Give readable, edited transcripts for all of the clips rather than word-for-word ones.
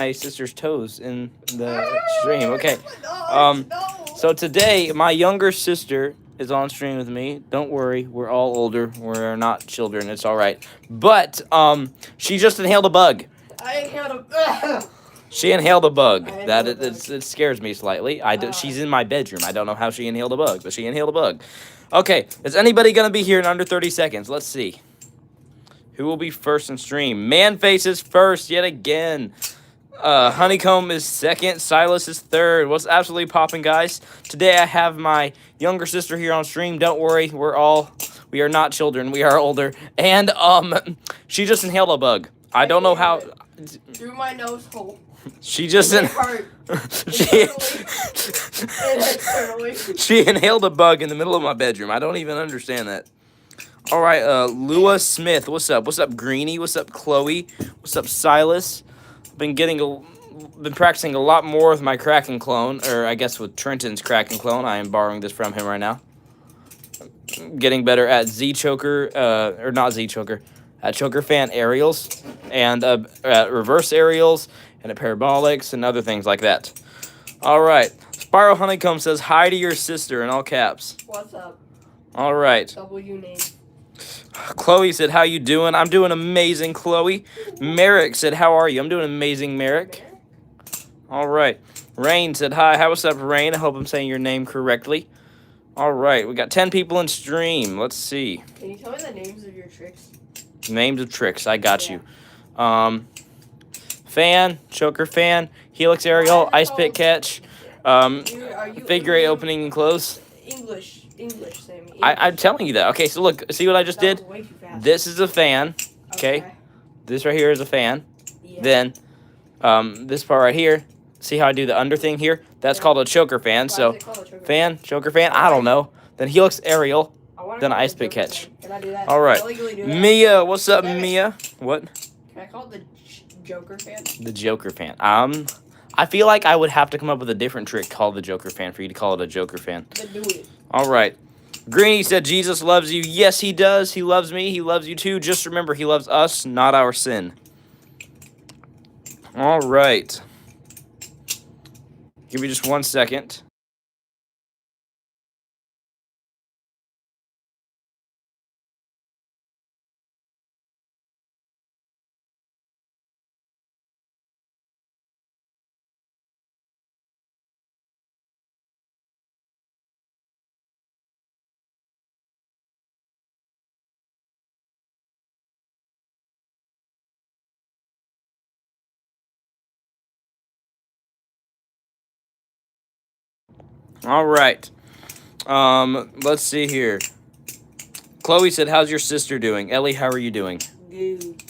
my sister's toes in the stream. Okay. No, no. So today my younger sister is on stream with me. Don't worry, we're all older. We're not children. It's all right. But she just inhaled a bug. I inhaled a. She inhaled a bug. Inhaled a bug. It scares me slightly. She's in my bedroom. I don't know how she inhaled a bug, but she inhaled a bug. Okay, is anybody gonna be here in under 30 seconds? Let's see. Who will be first in stream? Manface is first yet again. Honeycomb is second. Silas is third. What's absolutely popping, guys? Today I have my younger sister here on stream. Don't worry, we are not children. We are older. And she just inhaled a bug. I don't know how. Through my nose hole. She just she inhaled a bug in the middle of my bedroom. I don't even understand that. All right, Lua Smith, what's up? What's up, Greenie? What's up, Chloe? What's up, Silas? Been practicing a lot more with my Kraken clone, or I guess with Trenton's Kraken clone. I am borrowing this from him right now. Getting better at Z-Choker, or not Z-Choker, at Choker Fan aerials, and at reverse aerials, and at parabolics, and other things like that. All right, Spiral Honeycomb says hi to your sister in all caps. What's up? All right. W name. Chloe said, how you doing? I'm doing amazing, Chloe. Merrick said, how are you? I'm doing amazing, Merrick. All right. Rain said, hi. What's up, Rain? I hope I'm saying your name correctly. All right. We got 10 people in stream. Let's see. Can you tell me the names of your tricks? Names of tricks. I got you. Fan, Choker Fan, Helix Aerial, Ice Pick Catch, Figure 8 opening and close. English, Sammy. I'm telling you that. Okay, so look, see what I just did? Way too fast. This is a fan, okay? This right here is a fan. Yeah. Then, this part right here, see how I do the under thing here? That's called a choker fan. Why So, is it called a choker fan, choker fan, I don't know. Then Helix Aerial, then Ice Pick choker Catch. fan. Can I do that? All right. Can I legally do that? Mia, what's up, Mia? What? Can I call it the Joker fan? The Joker fan. I feel like I would have to come up with a different trick called the Joker fan for you to call it a Joker fan. Then do it. All right. Greenie said, Jesus loves you. Yes, he does. He loves me. He loves you too. Just remember, he loves us, not our sin. All right. Give me just 1 second. All right. Let's see here. Chloe said, how's your sister doing? Ellie, how are you doing? Good.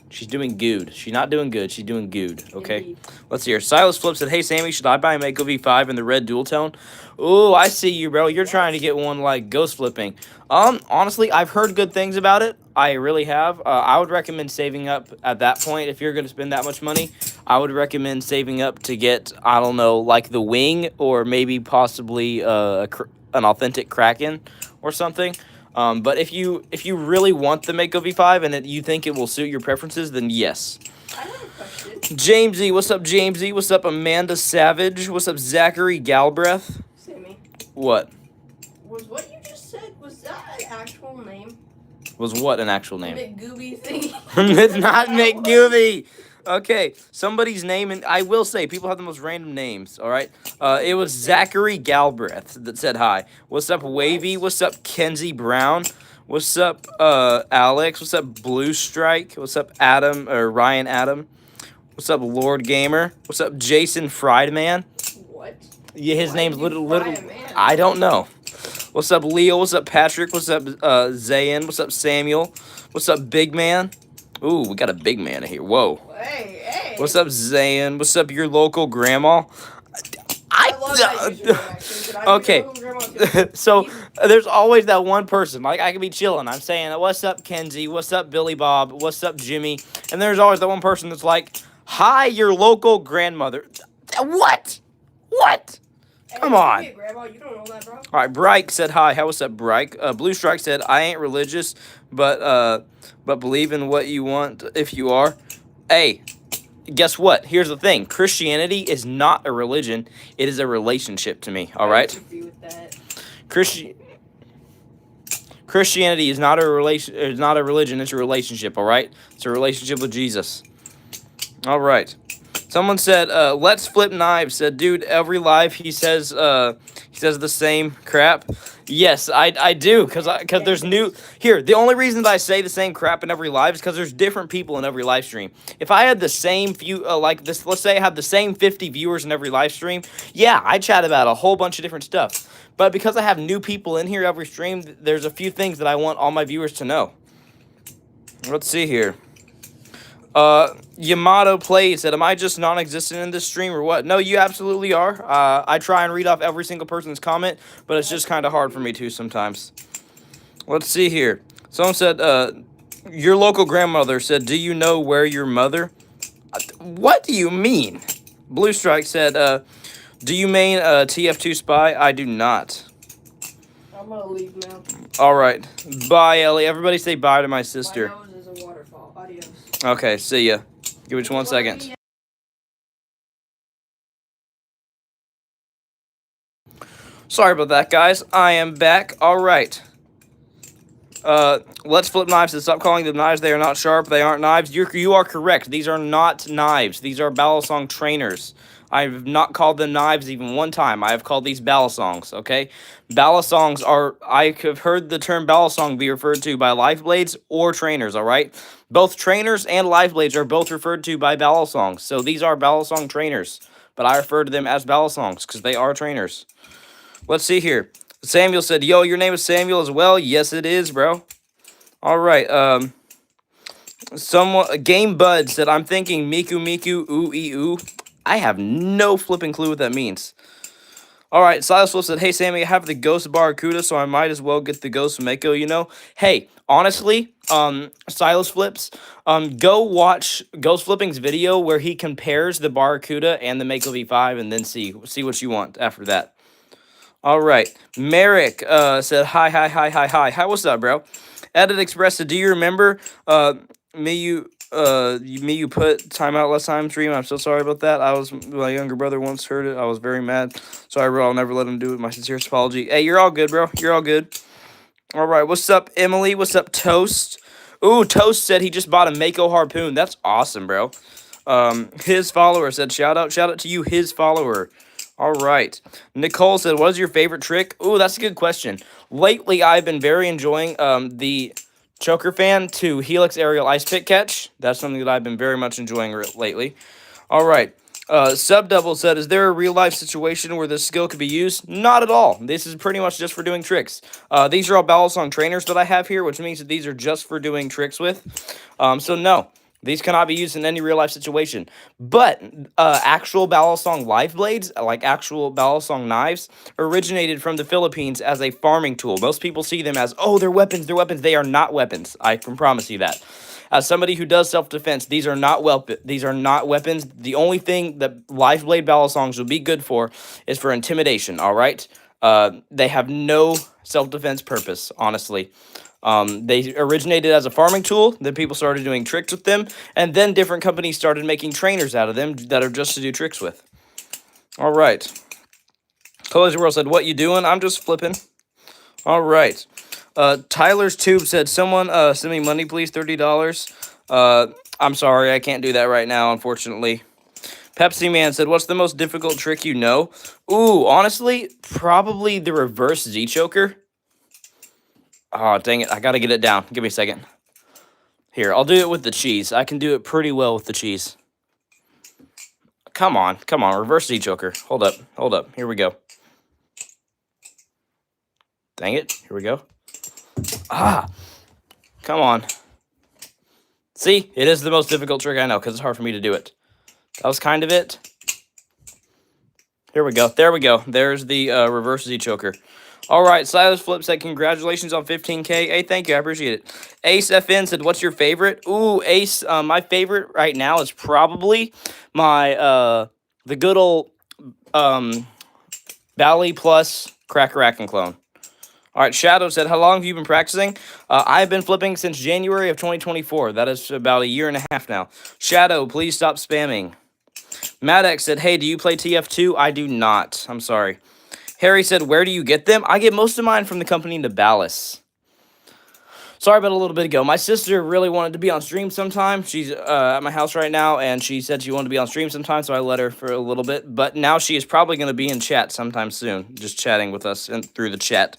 She's doing good. She's not doing good. She's doing good. Okay. Indeed. Let's see here. Silas Flip said, hey, Sammy, should I buy a Mako V5 in the red dual tone? Ooh, I see you, bro. You're trying to get one like ghost flipping. Honestly, I've heard good things about it. I really have. I would recommend saving up at that point. If you're going to spend that much money, I would recommend saving up to get, I don't know, like the wing or maybe possibly an authentic Kraken or something. But if you really want the Mako V5 and you think it will suit your preferences, then yes. I have a question. Jamesy, what's up, Jamesy? What's up, Amanda Savage? What's up, Zachary Galbraith? Sammy. What? Was what you just said, was that an actual name? Was what an actual name? McGooby thing. It's not McGooby. Okay, somebody's name, and I will say, people have the most random names, all right? It was Zachary Galbraith that said hi. What's up, Wavy? What's up, Kenzie Brown? What's up, Alex? What's up, Blue Strike? What's up, Ryan Adam? What's up, Lord Gamer? What's up, Jason Friedman? What? Yeah, his Why name's did you literally, fry a man? I don't know. What's up, Leo? What's up, Patrick? What's up, Zayn? What's up, Samuel? What's up, Big Man? Ooh, we got a big man in here. Whoa. Hey. What's up, Zayn? What's up, your local grandma? I love that username, actually. Can I be Okay. your local grandma too? So there's always that one person. Like, I could be chilling. I'm saying, what's up, Kenzie? What's up, Billy Bob? What's up, Jimmy? And there's always that one person that's like, hi, your local grandmother. What? What? Hey, Come you on. be a grandma, you don't know that, bro. All right, Bryke said hi. How what's up, Bryke? Blue Strike said, I ain't religious, but believe in what you want if you are. Hey, guess what? Here's the thing. Christianity is not a religion. It is a relationship to me, all right? I agree with that. Christianity is not a religion, it's a relationship, all right? It's a relationship with Jesus. All right. Someone said, let's flip knives. Said, dude, every live he says the same crap. Yes, I do, because there's new... Here, the only reason that I say the same crap in every live is because there's different people in every live stream. If I had the same few, like this, let's say I have the same 50 viewers in every live stream, yeah, I chat about a whole bunch of different stuff. But because I have new people in here every stream, there's a few things that I want all my viewers to know. Let's see here. Yamato Plays said, am I just non-existent in this stream or what? No, you absolutely are. I try and read off every single person's comment, but it's just kind of hard for me to sometimes. Let's see here. Someone said, your local grandmother said, do you know where your mother? What do you mean? Blue Strike said, do you main TF2 Spy? I do not. I'm gonna leave now. All right. Bye, Ellie. Everybody say bye to my sister. My nose is a waterfall. Adios. Okay, see ya. Give me just 1 second. Sorry about that, guys. I am back. All right. Let's flip knives and stop calling them knives. They are not sharp. They aren't knives. You are correct. These are not knives. These are balisong trainers. I've not called them knives even one time. I have called these balisongs, okay? Balisongs are... I have heard the term balisong be referred to by live blades or trainers, all right? Both trainers and live blades are both referred to by balisongs. So these are balisong trainers. But I refer to them as balisongs because they are trainers. Let's see here. Samuel said, yo, your name is Samuel as well? Yes, it is, bro. All right. Game Bud said, I'm thinking Miku Miku ooh ee ooh. I have no flipping clue what that means. All right, Silas Wolf said, hey, Sammy, I have the Ghost Barracuda, so I might as well get the Ghost Mako, you know? Hey, honestly, Silas Flips, go watch Ghost Flipping's video where he compares the Barracuda and the Mako V5 and then see what you want after that. All right, Merrick said, hi, what's up, bro? Edit Express said, do you remember me you put timeout last time stream? I'm so sorry about that. My younger brother once heard it. I was very mad. Sorry, bro. I'll never let him do it. My sincerest apology. Hey, you're all good, bro. You're all good. All right. What's up, Emily? What's up, Toast? Ooh, Toast said he just bought a Mako harpoon. That's awesome, bro. His follower said, shout out to you, his follower. All right. Nicole said, what is your favorite trick? Ooh, that's a good question. Lately, I've been very enjoying the Choker Fan to Helix Aerial Ice Pick Catch. That's something that I've been very much enjoying lately. All right. Subdouble said, is there a real-life situation where this skill could be used? Not at all. This is pretty much just for doing tricks. These are all balisong trainers that I have here, which means that these are just for doing tricks with. So no, these cannot be used in any real-life situation. But actual balisong live blades, like actual balisong knives, originated from the Philippines as a farming tool. Most people see them as, oh, they're weapons. They are not weapons. I can promise you that. As somebody who does self-defense, these are not weapons. The only thing that live blade balisongs will be good for is for intimidation, all right? They have no self-defense purpose, honestly. They originated as a farming tool, then people started doing tricks with them, and then different companies started making trainers out of them that are just to do tricks with. All right. Collision World said, what you doing? I'm just flipping. All right. Tyler's Tube said, someone send me money, please, $30. I'm sorry, I can't do that right now, unfortunately. Pepsi Man said, what's the most difficult trick you know? Ooh, honestly, probably the reverse Z-choker. Oh, dang it. I got to get it down. Give me a second. Here, I'll do it with the cheese. I can do it pretty well with the cheese. Come on. Reverse Z-choker. Hold up. Here we go. Dang it. Here we go. Come on. See, it is the most difficult trick I know because it's hard for me to do it. That was kind of it. Here we go. There we go. There's the reverse Z-choker. All right, Silas Flip said, congratulations on 15K. Hey, thank you. I appreciate it. Ace FN said, what's your favorite? Ooh, Ace, my favorite right now is probably my, the good old Bally Plus Cracker Rack and Clone. All right, Shadow said, how long have you been practicing? I've been flipping since January of 2024. That is about a year and a half now. Shadow, please stop spamming. Maddox said, hey, do you play TF2? I do not. I'm sorry. Harry said, where do you get them? I get most of mine from the company Nabalis. Sorry about a little bit ago. My sister really wanted to be on stream sometime. She's at my house right now, and she said she wanted to be on stream sometime, so I let her for a little bit. But now she is probably going to be in chat sometime soon, just chatting with us through the chat.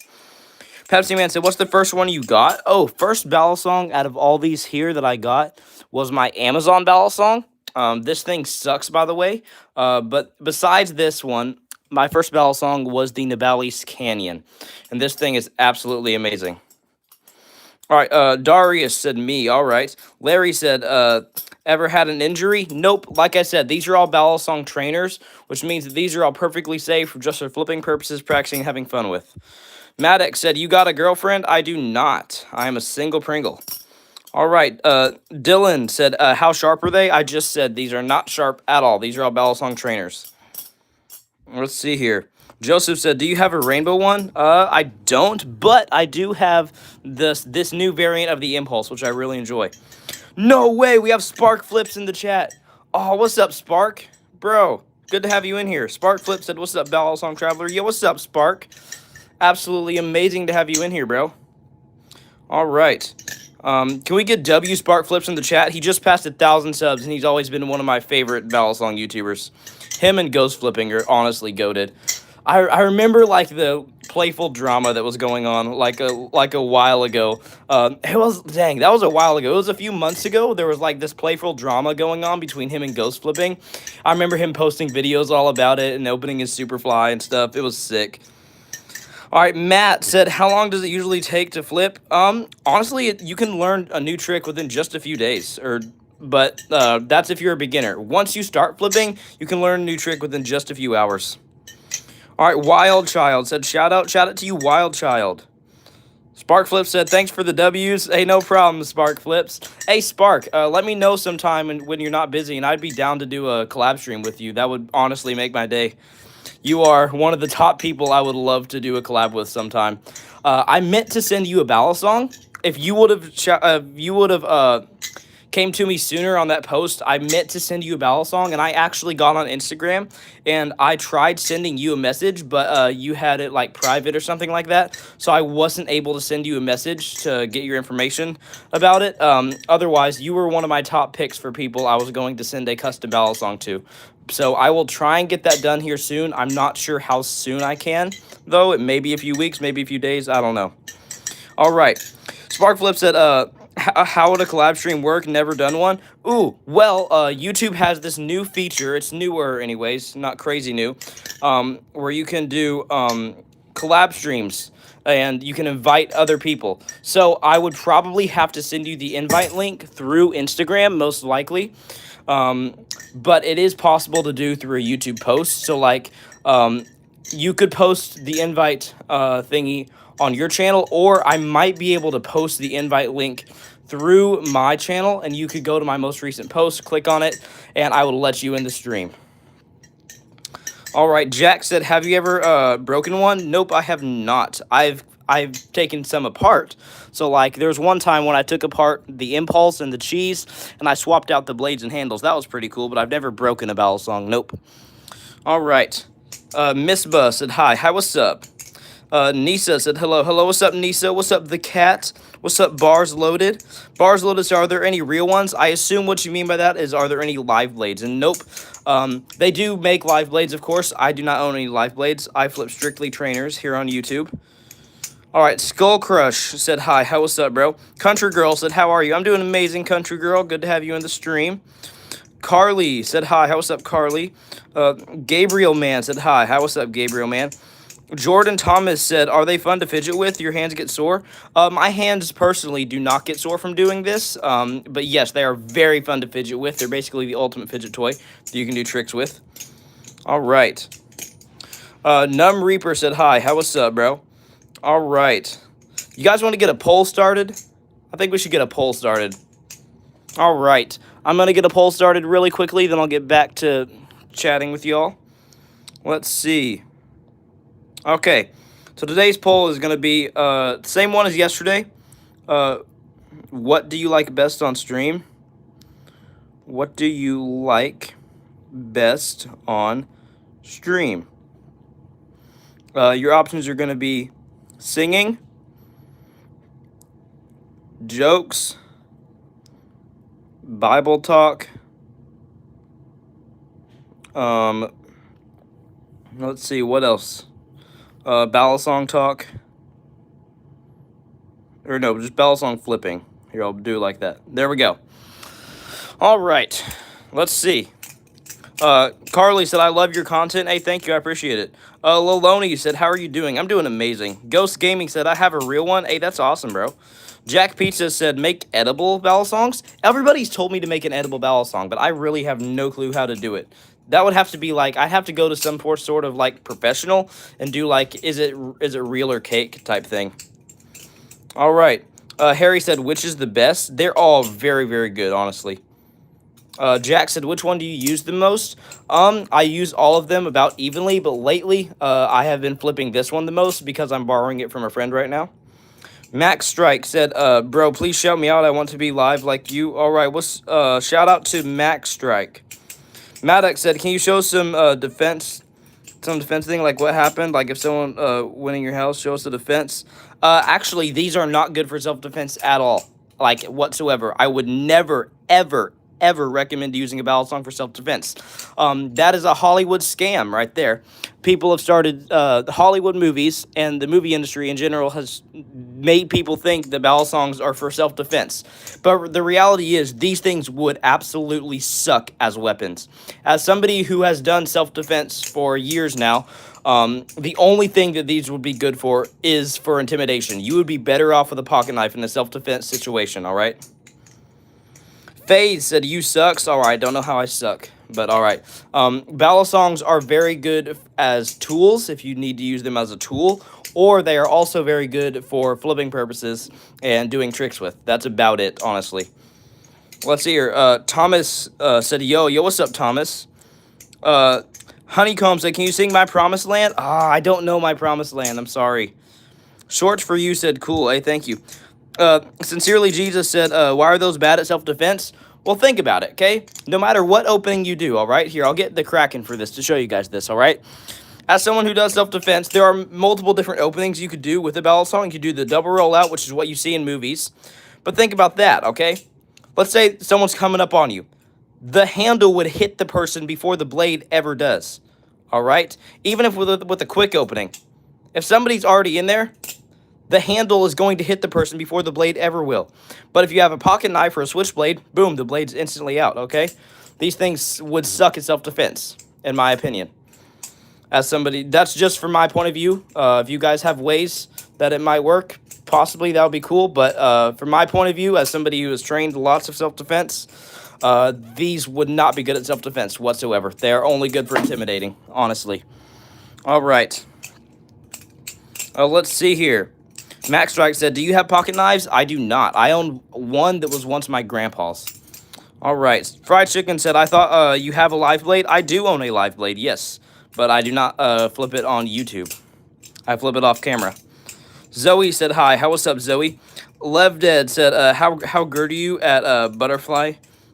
Pepsi Man said, what's the first one you got? Oh, first balisong out of all these here that I got was my Amazon balisong. This thing sucks, by the way. But besides this one, my first balisong was the Nabalis Canyon. And this thing is absolutely amazing. All right, Darius said me. All right. Larry said, ever had an injury? Nope. Like I said, these are all balisong trainers, which means that these are all perfectly safe just for flipping purposes, practicing, having fun with. Maddox said, you got a girlfriend? I do not. I am a single Pringle. All right. Dylan said, how sharp are they? I just said these are not sharp at all. These are all balisong trainers. Let's see here. Joseph said, do you have a rainbow one? I don't, but I do have this new variant of the Impulse, which I really enjoy. No way, we have Spark Flips in the chat. Oh, what's up, Spark? Bro, good to have you in here. Spark Flip said, what's up, Balisong Traveler? Yo, what's up, Spark? Absolutely amazing to have you in here, bro. All right. Can we get W Spark Flips in the chat? He just passed 1,000 subs, and he's always been one of my favorite Balisong YouTubers. Him and Ghost Flipping are honestly goated. I remember like the playful drama that was going on like a while ago. That was a while ago. It was a few months ago. There was like this playful drama going on between him and Ghost Flipping. I remember him posting videos all about it and opening his Superfly and stuff. It was sick. All right, Matt said, how long does it usually take to flip? Honestly, you can learn a new trick within just a few days, but that's if you're a beginner. Once you start flipping, you can learn a new trick within just a few hours. All right, Wild Child said, shout out to you, Wild Child. Spark Flip said, thanks for the W's. Hey, no problem, Spark Flips. Hey, Spark, let me know sometime when you're not busy, and I'd be down to do a collab stream with you. That would honestly make my day. You are one of the top people I would love to do a collab with sometime. I meant to send you a balisong. If you would have came to me sooner on that post, I meant to send you a balisong, and I actually got on Instagram and I tried sending you a message, but you had it like private or something like that, so I wasn't able to send you a message to get your information about it. Otherwise, you were one of my top picks for people I was going to send a custom balisong to. So I will try and get that done here soon. I'm not sure how soon I can, though. It may be a few weeks, maybe a few days. I don't know. All right. Sparkflip said, how would a collab stream work? Never done one. Ooh, well, YouTube has this new feature. It's newer anyways, not crazy new, where you can do collab streams and you can invite other people. So I would probably have to send you the invite link through Instagram, most likely. But it is possible to do through a YouTube post. So like, you could post the invite thingy on your channel, or I might be able to post the invite link through my channel, and you could go to my most recent post, click on it, and I will let you in the stream. All right, Jack said, have you ever broken one? Nope, I have not. I've taken some apart. So like there's one time when I took apart the Impulse and the cheese and I swapped out the blades and handles. That was pretty cool, but I've never broken a balisong. Nope. All right. Misba said, hi, what's up? Nisa said, hello, what's up, Nisa? What's up, the cat? What's up, Bars Loaded? Bars Loaded, so are there any real ones? I assume what you mean by that is, are there any live blades? And nope, they do make live blades, of course. I do not own any live blades. I flip strictly trainers here on YouTube. All right, Skull Crush said, hi, what's up, bro? Country Girl said, how are you? I'm doing amazing, Country Girl. Good to have you in the stream. Carly said, hi, what's up, Carly? Gabriel Man said, hi, what's up, Gabriel Man? Jordan Thomas said, are they fun to fidget with? Your hands get sore? My hands personally do not get sore from doing this. But yes, they are very fun to fidget with. They're basically the ultimate fidget toy that you can do tricks with. All right. Numb Reaper said, hi, what's up, bro? All right. You guys want to get a poll started? I think we should get a poll started. All right. I'm going to get a poll started really quickly, then I'll get back to chatting with y'all. Let's see. Okay, So today's poll is going to be the same one as yesterday. What do you like best on stream? What do you like best on stream? Your options are going to be singing, jokes, Bible talk, let's see, what else? Balisong talk. Or no, just Balisong flipping. Here, I'll do it like that. There we go. All right. Let's see. Carly said, I love your content. Hey, thank you. I appreciate it. Loloni said, how are you doing? I'm doing amazing. Ghost Gaming said, I have a real one. Hey, that's awesome, bro. Jack Pizza said, make edible Balisongs. Everybody's told me to make an edible Balisong, but I really have no clue how to do it. That would have to be like, I'd have to go to some sort of like professional and do like, is it real or cake type thing. All right. Harry said, which is the best? They're all very, very good, honestly. Jack said, which one do you use the most? I use all of them about evenly, but lately, I have been flipping this one the most because I'm borrowing it from a friend right now. Max Strike said, bro, please shout me out. I want to be live like you. All right, shout out to Max Strike. Maddox said, can you show some defense thing, like what happened? Like if someone winning your house, show us the defense. Actually, these are not good for self-defense at all, like whatsoever. I would never, ever recommend using a Balisong for self-defense. That is a Hollywood scam right there. People have started Hollywood movies, and the movie industry in general has made people think the Balisongs are for self-defense. But the reality is these things would absolutely suck as weapons. As somebody who has done self-defense for years now, the only thing that these would be good for is for intimidation. You would be better off with a pocket knife in a self-defense situation, all right? Faye said, you sucks. All right, don't know how I suck, but all right. Balisongs are very good as tools if you need to use them as a tool, or they are also very good for flipping purposes and doing tricks with. That's about it, honestly. Let's see here. Thomas said, yo, what's up, Thomas? Honeycomb said, can you sing My Promised Land? I don't know My Promised Land. I'm sorry. Shorts for You said, cool. Hey, thank you. Sincerely Jesus said, why are those bad at self-defense? Well, think about it, okay? No matter what opening you do, all right? Here, I'll get the Kraken for this to show you guys this, all right? As someone who does self-defense, there are multiple different openings you could do with a Balisong. You could do the double rollout, which is what you see in movies. But think about that, okay? Let's say someone's coming up on you. The handle would hit the person before the blade ever does, all right? Even if with a quick opening. If somebody's already in there, the handle is going to hit the person before the blade ever will. But if you have a pocket knife or a switchblade, boom, the blade's instantly out, okay? These things would suck at self-defense, in my opinion. As somebody, that's just from my point of view. If you guys have ways that it might work, possibly that would be cool. But from my point of view, as somebody who has trained lots of self-defense, these would not be good at self-defense whatsoever. They are only good for intimidating, honestly. All right. Let's see here. Max Strike said, do you have pocket knives? I do not. I own one that was once my grandpa's. All right. Fried Chicken said, I thought you have a live blade. I do own a live blade, yes. But I do not flip it on YouTube. I flip it off camera. Zoe said, hi. What's up, Zoe? Lev Dead said, how good are you at butterfly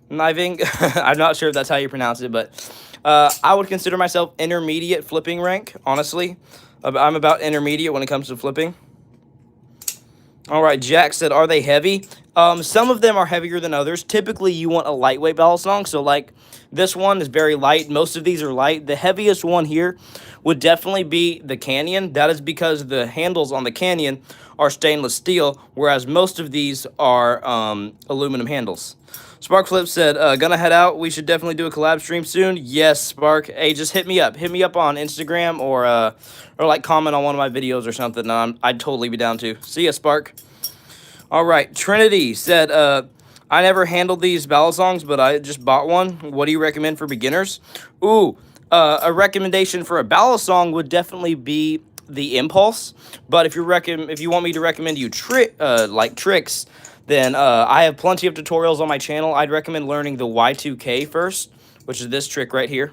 kniving? I'm not sure if that's how you pronounce it, but I would consider myself intermediate flipping rank, honestly. I'm about intermediate when it comes to flipping. All right, Jack said, are they heavy? Some of them are heavier than others. Typically, you want a lightweight Balisong. So, like, this one is very light. Most of these are light. The heaviest one here would definitely be the Canyon. That is because the handles on the Canyon are stainless steel, whereas most of these are aluminum handles. Spark Flip said, gonna head out. We should definitely do a collab stream soon. Yes, Spark. Hey, just hit me up. Hit me up on Instagram or like comment on one of my videos or something. I'd totally be down to. See ya, Spark. All right. Trinity said, I never handled these Balisongs, but I just bought one. What do you recommend for beginners? Ooh, a recommendation for a Balisong would definitely be the Impulse. But if you want me to recommend you tricks, then I have plenty of tutorials on my channel. I'd recommend learning the Y2K first, which is this trick right here.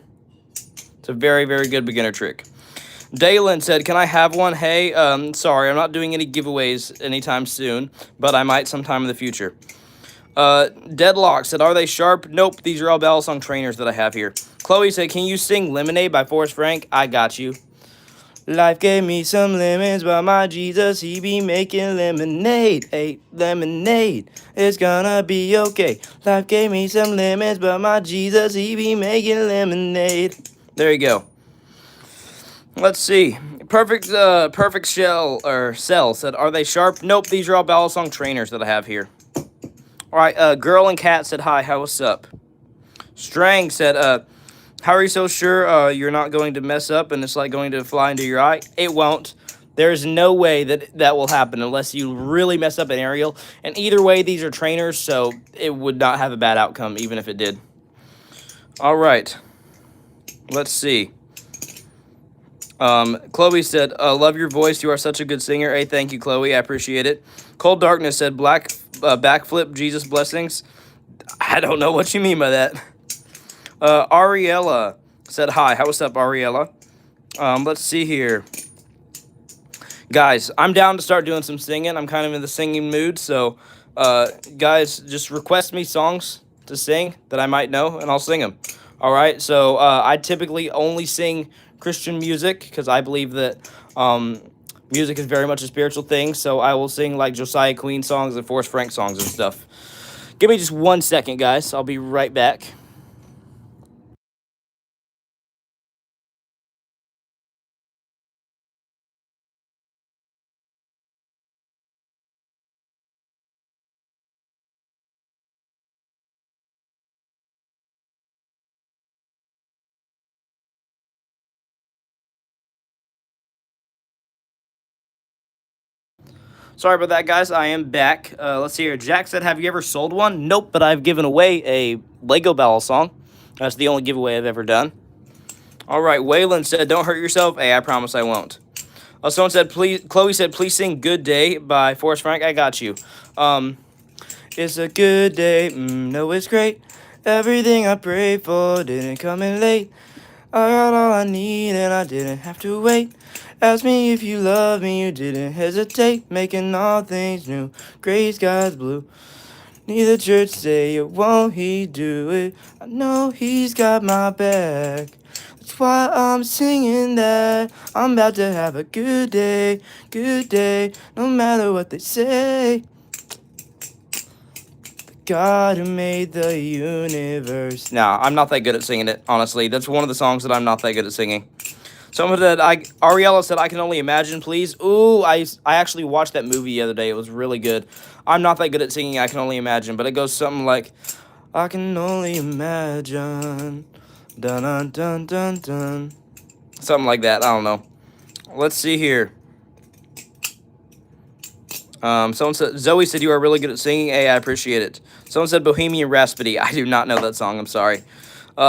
It's a very, very good beginner trick. Dalen said, "Can I have one?" Hey, sorry, I'm not doing any giveaways anytime soon, but I might sometime in the future. Deadlock said, "Are they sharp?" Nope, these are all Balisong trainers that I have here. Chloe said, "Can you sing Lemonade by Forrest Frank?" I got you. Life gave me some lemons, but my Jesus, he be making lemonade. Hey, lemonade, it's gonna be okay. Life gave me some lemons, but my Jesus, he be making lemonade. There you go. Let's see. Perfect shell or cell said, "Are they sharp?" Nope, these are all Balisong trainers that I have here. All right, girl and cat said, "Hi, what's up?" Strang said, "How are you so sure you're not going to mess up and it's like going to fly into your eye?" It won't. There's no way that will happen unless you really mess up an aerial. And either way, these are trainers, so it would not have a bad outcome, even if it did. All right. Let's see. Chloe said, "Love your voice. You are such a good singer." Hey, thank you, Chloe. I appreciate it. Cold Darkness said, backflip, Jesus blessings." I don't know what you mean by that. Ariella said, "Hi, what's up, Ariella?" Let's see here. Guys, I'm down to start doing some singing. I'm kind of in the singing mood, so guys, just request me songs to sing that I might know, and I'll sing them. All right, so I typically only sing Christian music because I believe that music is very much a spiritual thing, so I will sing like Josiah Queen songs and Forrest Frank songs and stuff. Give me just 1 second, guys. I'll be right back. Sorry about that, guys. I am back. Let's see here. Jack said, "Have you ever sold one?" Nope, but I've given away a Lego Balisong. That's the only giveaway I've ever done. All right, Waylon said, "Don't hurt yourself." Hey, I promise I won't. Someone said, "Please." Chloe said, "Please sing Good Day" by Forrest Frank. I got you. It's a good day. No, it's great. Everything I prayed for didn't come in late. I got all I need and I didn't have to wait. Ask me if you love me, you didn't hesitate. Making all things new, gray skies blue. Neither church say it won't, he do it. I know he's got my back. That's why I'm singing that. I'm about to have a good day, no matter what they say. God who made the universe. Nah, I'm not that good at singing it, honestly. That's one of the songs that I'm not that good at singing. Someone said, Ariella said, "I can only imagine, please." Ooh, I actually watched that movie the other day. It was really good. I'm not that good at singing I Can Only Imagine, but it goes something like, "I can only imagine. Dun dun dun dun dun." Something like that. I don't know. Let's see here. Someone said, Zoe said, "You are really good at singing." Hey, I appreciate it. Someone said, "Bohemian Rhapsody." I do not know that song. I'm sorry.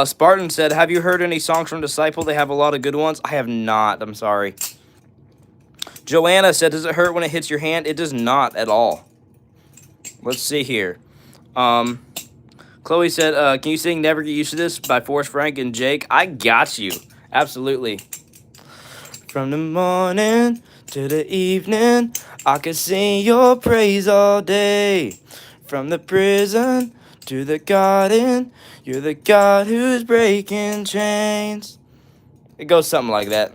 Spartan said, "Have you heard any songs from Disciple? They have a lot of good ones." I have not. I'm sorry. Joanna said, "Does it hurt when it hits your hand?" It does not at all. Let's see here. Chloe said, "Can you sing Never Get Used to This" by Forrest Frank and Jake? I got you. Absolutely. From the morning to the evening, I could sing your praise all day. From the prison to the garden, you're the God who's breaking chains. It goes something like that.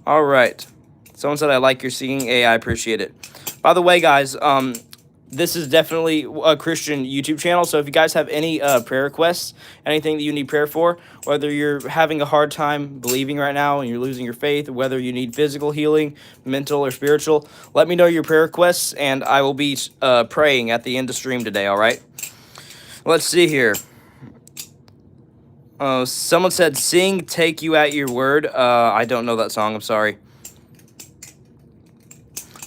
All right. Someone said, "I like your singing." Hey, I appreciate it. By the way, guys, this is definitely a Christian YouTube channel, so if you guys have any prayer requests, anything that you need prayer for, whether you're having a hard time believing right now and you're losing your faith, whether you need physical healing, mental, or spiritual, let me know your prayer requests, and I will be praying at the end of stream today, all right? Let's see here. Someone said, "Sing Take You at Your Word." I don't know that song, I'm sorry.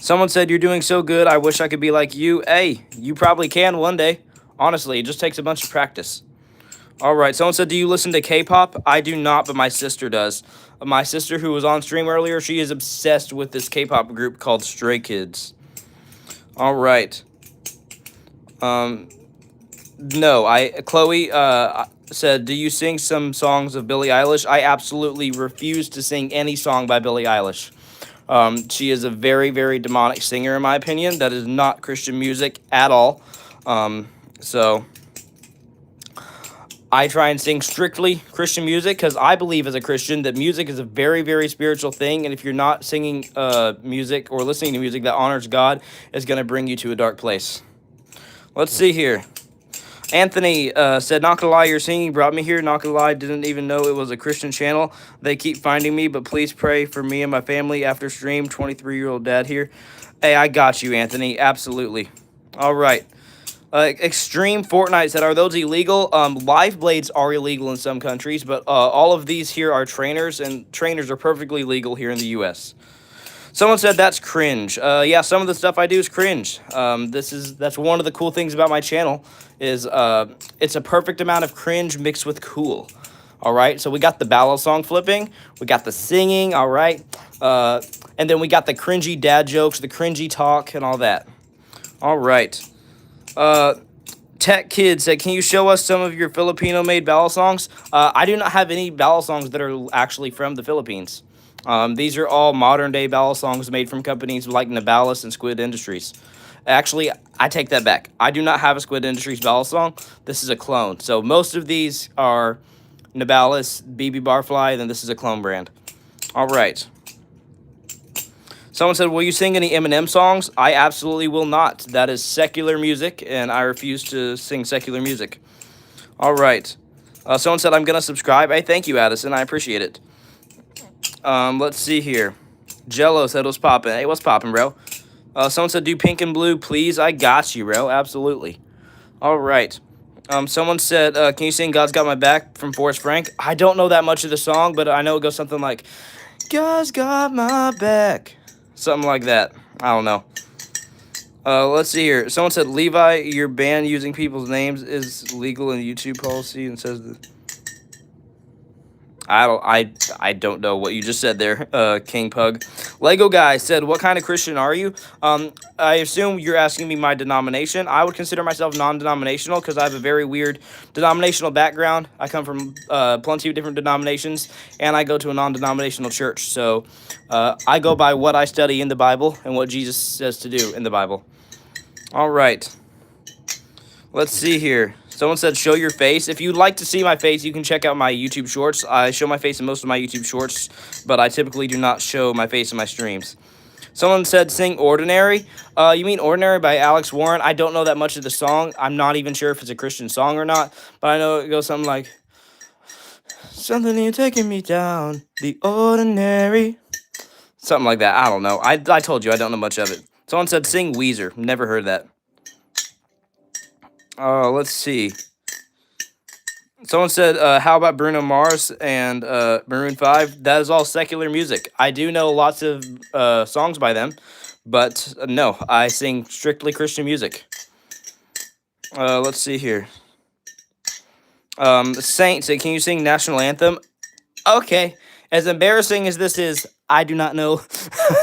Someone said, "You're doing so good. I wish I could be like you." Hey, you probably can one day. Honestly, it just takes a bunch of practice. All right, someone said, "Do you listen to K-pop?" I do not, but my sister does. My sister, who was on stream earlier, she is obsessed with this K-pop group called Stray Kids. All right. No, Chloe, said, "Do you sing some songs of Billie Eilish?" I absolutely refuse to sing any song by Billie Eilish. She is a very, very demonic singer, in my opinion. That is not Christian music at all. So I try and sing strictly Christian music because I believe as a Christian that music is a very, very spiritual thing. And if you're not singing music or listening to music that honors God, it's going to bring you to a dark place. Let's see here. Anthony said, "Not gonna lie, your singing brought me here. Not gonna lie, didn't even know it was a Christian channel. They keep finding me, but please pray for me and my family after stream. 23-year-old dad here." Hey, I got you, Anthony. Absolutely. All right. Extreme Fortnite said, "Are those illegal?" Live blades are illegal in some countries, but all of these here are trainers, and trainers are perfectly legal here in the U.S. Someone said that's cringe. Yeah, some of the stuff I do is cringe. That's one of the cool things about my channel is it's a perfect amount of cringe mixed with cool. All right, so we got the balisong flipping, we got the singing. All right, and then we got the cringy dad jokes, the cringy talk, and all that. All right. Tech Kid said, "Can you show us some of your Filipino-made balisongs?" I do not have any balisongs that are actually from the Philippines. These are all modern-day balisongs made from companies like Nabalis and Squid Industries. Actually, I take that back. I do not have a Squid Industries balisong. This is a clone. So most of these are Nabalis, BB Barfly, then this is a clone brand. All right. Someone said, "Will you sing any Eminem songs?" I absolutely will not. That is secular music, and I refuse to sing secular music. All right. Someone said, "I'm going to subscribe." Hey, thank you, Addison. I appreciate it. Let's see here. Jello said, "What's poppin'?" Hey, what's poppin', bro? Someone said, "Do pink and blue, please." I got you, bro. Absolutely. All right. Someone said, "Can you sing God's Got My Back" from Forrest Frank? I don't know that much of the song, but I know it goes something like, "God's got my back." Something like that. I don't know. Let's see here. Someone said, "Levi, your ban using people's names is legal in YouTube policy," and says that. I don't know what you just said there, King Pug. Lego Guy said, "What kind of Christian are you?" I assume you're asking me my denomination. I would consider myself non-denominational because I have a very weird denominational background. I come from plenty of different denominations, and I go to a non-denominational church. So I go by what I study in the Bible and what Jesus says to do in the Bible. All right. Let's see here. Someone said, "Show your face." If you'd like to see my face, you can check out my YouTube shorts. I show my face in most of my YouTube shorts, but I typically do not show my face in my streams. Someone said, "Sing Ordinary." You mean Ordinary by Alex Warren? I don't know that much of the song. I'm not even sure if it's a Christian song or not, but I know it goes something like, "Something you're taking me down, the ordinary." Something like that. I don't know. I told you I don't know much of it. Someone said, "Sing Weezer." Never heard that. Let's see. Someone said, "How about Bruno Mars and Maroon 5?" That is all secular music. I do know lots of songs by them, but no, I sing strictly Christian music. Let's see here. Saint said, "Can you sing National Anthem?" Okay. As embarrassing as this is, I do not know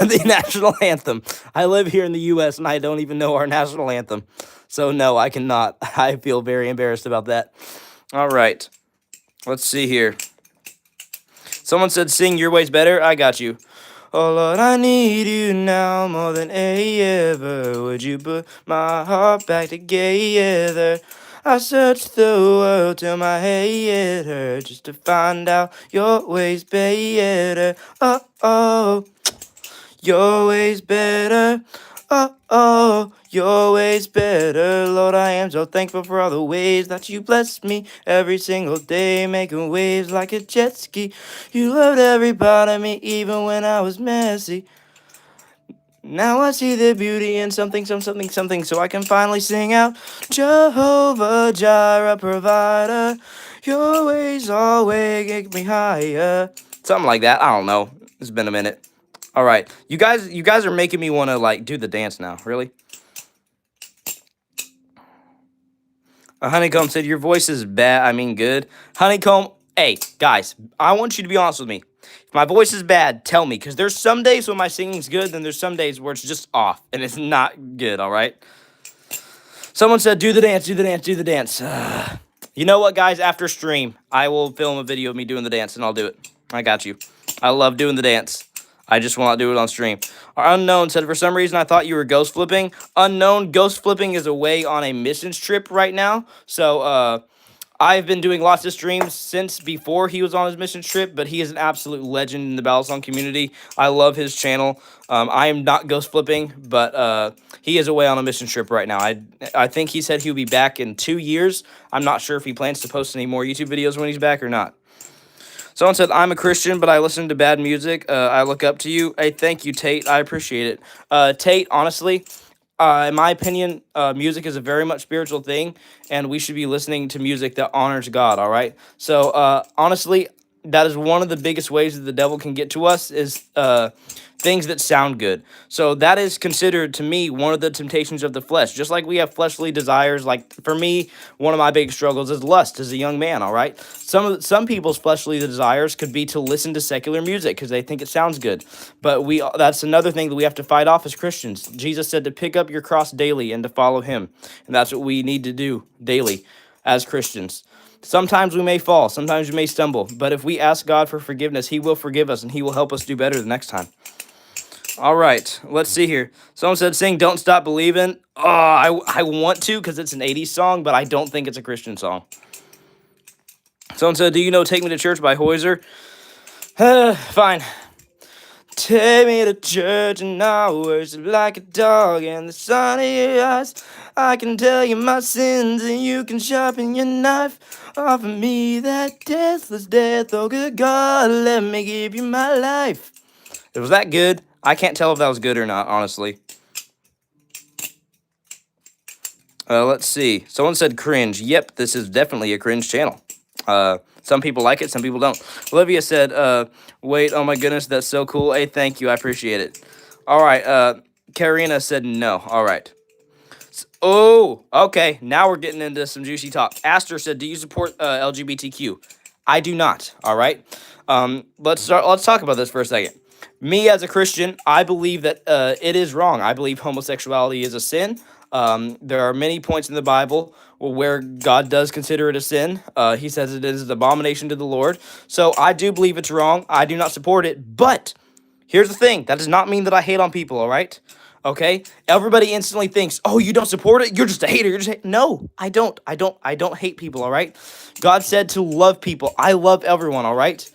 the national anthem. I live here in the U.S. and I don't even know our national anthem. So no, I cannot. I feel very embarrassed about that. All right. Let's see here. Someone said, "Sing Your Way's Better." I got you. "Oh Lord, I need you now more than ever. Would you put my heart back together? I searched the world till my head hurt just to find out your way's better. Oh, oh, your way's better. Oh, oh, your way's better. Lord, I am so thankful for all the ways that you bless me every single day, making waves like a jet ski. You loved every part of me, even when I was messy. Now I see the beauty in something, so I can finally sing out, Jehovah Jireh, provider. Your ways always get me higher." Something like that. I don't know. It's been a minute. All right, you guys are making me want to like do the dance now. Really? Honeycomb said, "Your voice is bad. I mean, good." Honeycomb, hey guys, I want you to be honest with me. If my voice is bad, tell me, because there's some days when my singing's good, then there's some days where it's just off and it's not good. All right. Someone said, "Do the dance, do the dance, do the dance." You know what, guys? After stream, I will film a video of me doing the dance, and I'll do it. I got you. I love doing the dance. I just will not do it on stream. Our Unknown said, for some reason, I thought you were ghost flipping. Unknown, ghost flipping is away on a missions trip right now. So, I've been doing lots of streams since before he was on his mission trip, but he is an absolute legend in the Balisong community. I love his channel. I am not ghost flipping, but he is away on a mission trip right now. I think he said he'll be back in 2 years. I'm not sure if he plans to post any more YouTube videos when he's back or not. Someone said, I'm a Christian, but I listen to bad music. I look up to you. Hey, thank you, Tate. I appreciate it. Tate, honestly, in my opinion, music is a very much spiritual thing, and we should be listening to music that honors God, all right? So, honestly, that is one of the biggest ways that the devil can get to us is things that sound good. So that is considered, to me, one of the temptations of the flesh. Just like we have fleshly desires, like, for me, one of my big struggles is lust as a young man, all right? Some people's fleshly desires could be to listen to secular music because they think it sounds good. But that's another thing that we have to fight off as Christians. Jesus said to pick up your cross daily and to follow him. And that's what we need to do daily as Christians. Sometimes we may fall, sometimes we may stumble, but if we ask God for forgiveness, he will forgive us and he will help us do better the next time. All right, let's see here. Someone said, sing Don't Stop Believing. Oh, I want to because it's an 80s song, but I don't think it's a Christian song. Someone said, do you know Take Me to Church by Hoyser? Fine. Take me to church and I'll worship like a dog in the sun of your eyes. I can tell you my sins and you can sharpen your knife. Offer me that deathless death. Oh, good God, let me give you my life. Was that good? I can't tell if that was good or not, honestly. Let's see. Someone said cringe. Yep, this is definitely a cringe channel. Some people like it, some people don't. Olivia said, wait, oh my goodness, that's so cool. Hey, thank you, I appreciate it. All right, Karina said no. All right. Oh, okay, now we're getting into some juicy talk. Aster said, do you support LGBTQ? I do not, all right? Let's talk about this for a second. Me, as a Christian, I believe that it is wrong. I believe homosexuality is a sin. There are many points in the Bible where God does consider it a sin. He says it is an abomination to the Lord. So I do believe it's wrong. I do not support it. But here's the thing. That does not mean that I hate on people, all right? Okay? Everybody instantly thinks, oh, you don't support it? You're just a hater. No, I don't. I don't hate people, all right? God said to love people. I love everyone, all right?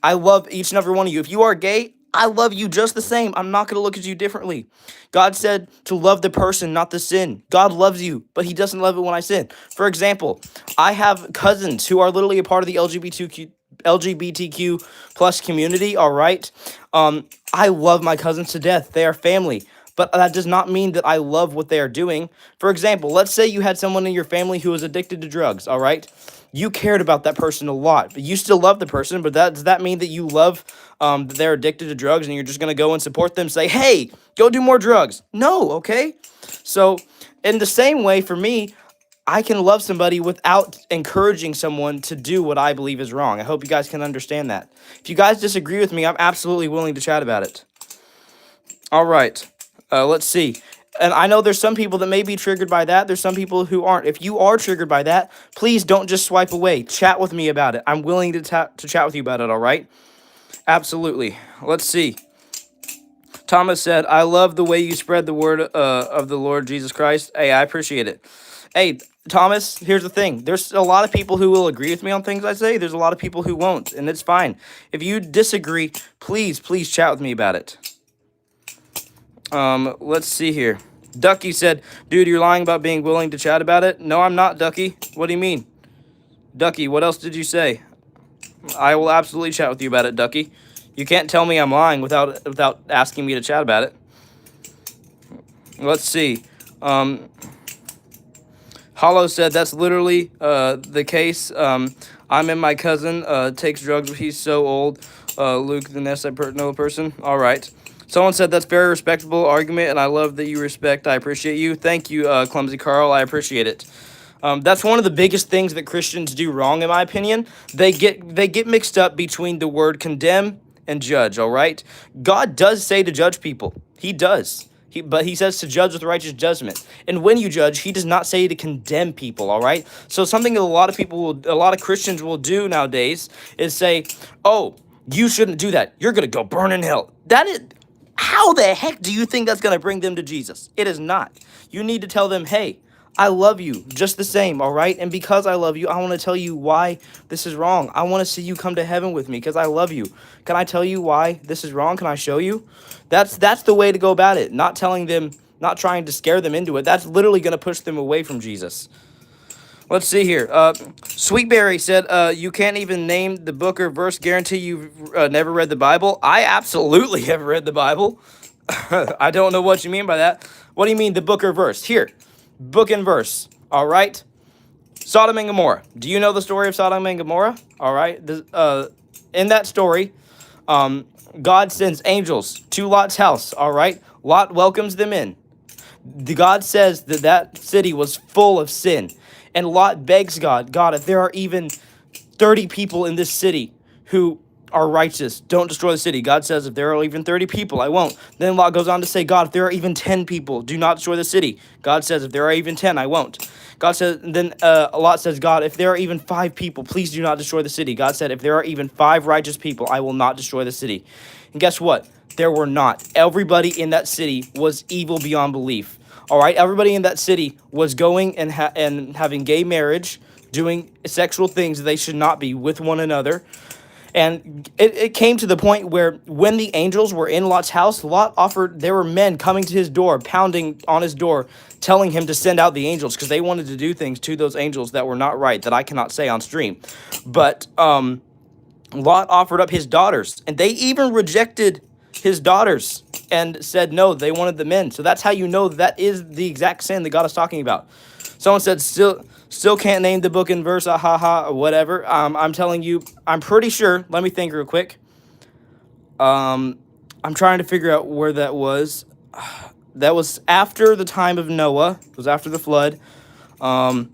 I love each and every one of you. If you are gay, I love you just the same. I'm not going to look at you differently. God said to love the person, not the sin. God loves you, but he doesn't love it when I sin. For example, I have cousins who are literally a part of the LGBTQ plus community, all right? I love my cousins to death. They are family. But that does not mean that I love what they are doing. For example, let's say you had someone in your family who was addicted to drugs, all right? You cared about that person a lot, but you still love the person, but does that mean that you love that they're addicted to drugs and you're just going to go and support them, say, hey, go do more drugs? No, okay? So in the same way, for me, I can love somebody without encouraging someone to do what I believe is wrong. I hope you guys can understand that. If you guys disagree with me, I'm absolutely willing to chat about it. All right, let's see. And I know there's some people that may be triggered by that. There's some people who aren't. If you are triggered by that, please don't just swipe away. Chat with me about it. I'm willing to chat with you about it, all right? Absolutely. Let's see. Thomas said, I love the way you spread the word of the Lord Jesus Christ. Hey, I appreciate it. Hey, Thomas, here's the thing. There's a lot of people who will agree with me on things I say. There's a lot of people who won't, and it's fine. If you disagree, please chat with me about it. Let's see here. Ducky said, dude, you're lying about being willing to chat about it. No, I'm not, Ducky. What do you mean? Ducky, what else did you say? I will absolutely chat with you about it, Ducky. You can't tell me I'm lying without asking me to chat about it. Let's see. Hollow said, that's literally the case. I'm in my cousin takes drugs, but he's so old. Luke, the next know person. All right. Someone said that's very respectable argument, and I love that you respect. I appreciate you. Thank you, Clumsy Carl. I appreciate it. That's one of the biggest things that Christians do wrong, in my opinion. They get mixed up between the word condemn and judge, all right? God does say to judge people. He does. But he says to judge with righteous judgment. And when you judge, he does not say to condemn people, all right? So something that a lot of Christians will do nowadays is say, oh, you shouldn't do that. You're going to go burn in hell. That is, how the heck do you think that's going to bring them to Jesus? It is not. You need to tell them, hey, I love you just the same, all right? And because I love you, I want to tell you why this is wrong. I want to see you come to heaven with me because I love you. Can I tell you why this is wrong? Can I show you? That's the way to go about it. Not telling them, not trying to scare them into it. That's literally going to push them away from Jesus. Let's see here. Sweetberry said, you can't even name the book or verse. Guarantee you've never read the Bible. I absolutely have read the Bible. I don't know what you mean by that. What do you mean the book or verse? Here. Book and verse, all right? Sodom and Gomorrah. Do you know the story of Sodom and Gomorrah? All right. In that story, God sends angels to Lot's house, all right? Lot welcomes them in. God says that city was full of sin. And Lot begs God, if there are even 30 people in this city who are righteous, don't destroy the city. God says, if there are even 30 people, I won't. Then Lot goes on to say, God, if there are even 10 people, do not destroy the city. God says, if there are even 10, I won't. God says, then Lot says, God, if there are even 5 people, please do not destroy the city. God said, if there are even 5 righteous people, I will not destroy the city. And guess what? There were not. Everybody in that city was evil beyond belief. All right, everybody in that city was going and having gay marriage, doing sexual things they should not be with one another. And it came to the point where when the angels were in Lot's house, there were men coming to his door, pounding on his door, telling him to send out the angels because they wanted to do things to those angels that were not right, that I cannot say on stream. But Lot offered up his daughters, and they even rejected his daughters and said no, they wanted the men. So that's how you know that is the exact sin that God is talking about. Someone said still can't name the book and verse, or whatever. I'm telling you, I'm pretty sure. Let me think real quick. I'm trying to figure out where that was. That was after the time of Noah. It was after the flood. I'm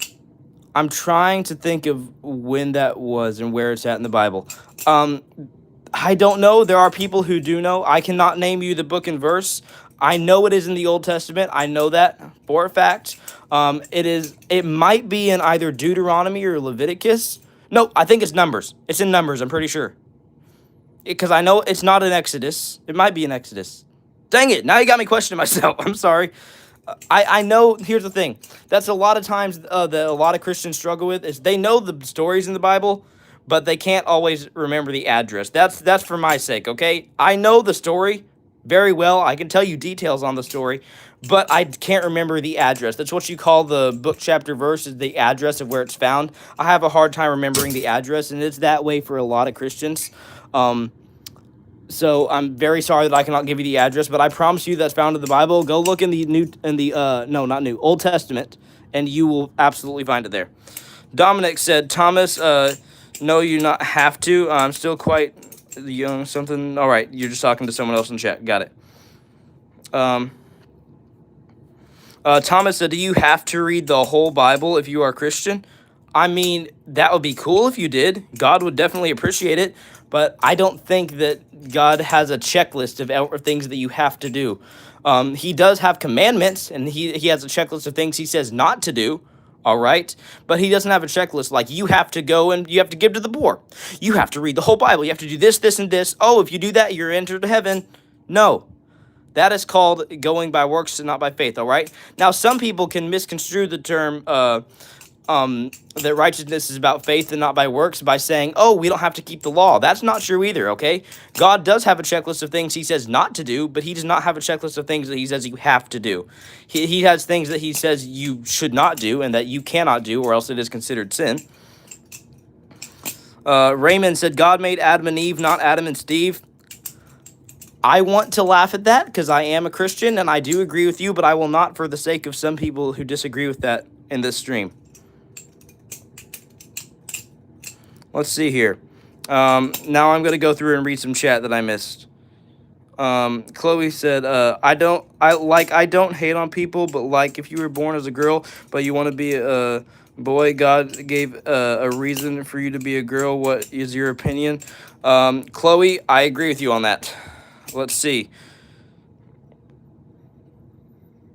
trying to think of when that was and where it's at in the Bible. I don't know. There are people who do know. I cannot name you the book and verse. I know it is in the Old Testament. I know that for a fact. It might be in either Deuteronomy or Leviticus. No, I think it's Numbers. It's in Numbers, I'm pretty sure. Because I know it's not in Exodus. It might be in Exodus. Dang it, now you got me questioning myself. I'm sorry. I know, here's the thing. That's a lot of times that a lot of Christians struggle with is they know the stories in the Bible, but they can't always remember the address. That's for my sake, okay? I know the story very well. I can tell you details on the story, but I can't remember the address. That's what you call the book, chapter, verse, is the address of where it's found. I have a hard time remembering the address, and it's that way for a lot of Christians. So I'm very sorry that I cannot give you the address, but I promise you that's found in the Bible. Go look in the Old Testament, and you will absolutely find it there. Dominic said, Thomas, no, you not have to. I'm still quite young, something. All right, you're just talking to someone else in chat. Got it. Thomas said, do you have to read the whole Bible if you are a Christian? I mean, that would be cool if you did. God would definitely appreciate it, but I don't think that God has a checklist of things that you have to do. He does have commandments, and he has a checklist of things he says not to do. All right, but he doesn't have a checklist like you have to go and you have to give to the poor. You have to read the whole Bible. You have to do this, this, and this. Oh, if you do that, you're entered heaven. No, that is called going by works and not by faith. All right. Now, some people can misconstrue the term that righteousness is about faith and not by works by saying, oh, we don't have to keep the law. That's not true either, okay? God does have a checklist of things he says not to do, but he does not have a checklist of things that he says you have to do. He has things that he says you should not do and that you cannot do, or else it is considered sin. Raymond said, God made Adam and Eve, not Adam and Steve. I want to laugh at that because I am a Christian and I do agree with you, but I will not for the sake of some people who disagree with that in this stream. Let's see here. Now I'm going to go through and read some chat that I missed. Chloe said, I don't hate on people, but like if you were born as a girl, but you want to be a boy, God gave a reason for you to be a girl. What is your opinion? Chloe, I agree with you on that. Let's see.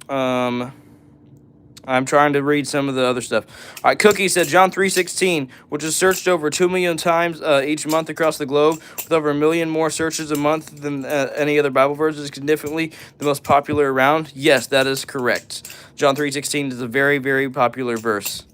I'm trying to read some of the other stuff. All right, Cookie said John 3:16, which is searched over 2 million times each month across the globe, with over 1 million more searches a month than any other Bible verse, is significantly the most popular around. Yes, that is correct. John 3:16 is a very, very popular verse.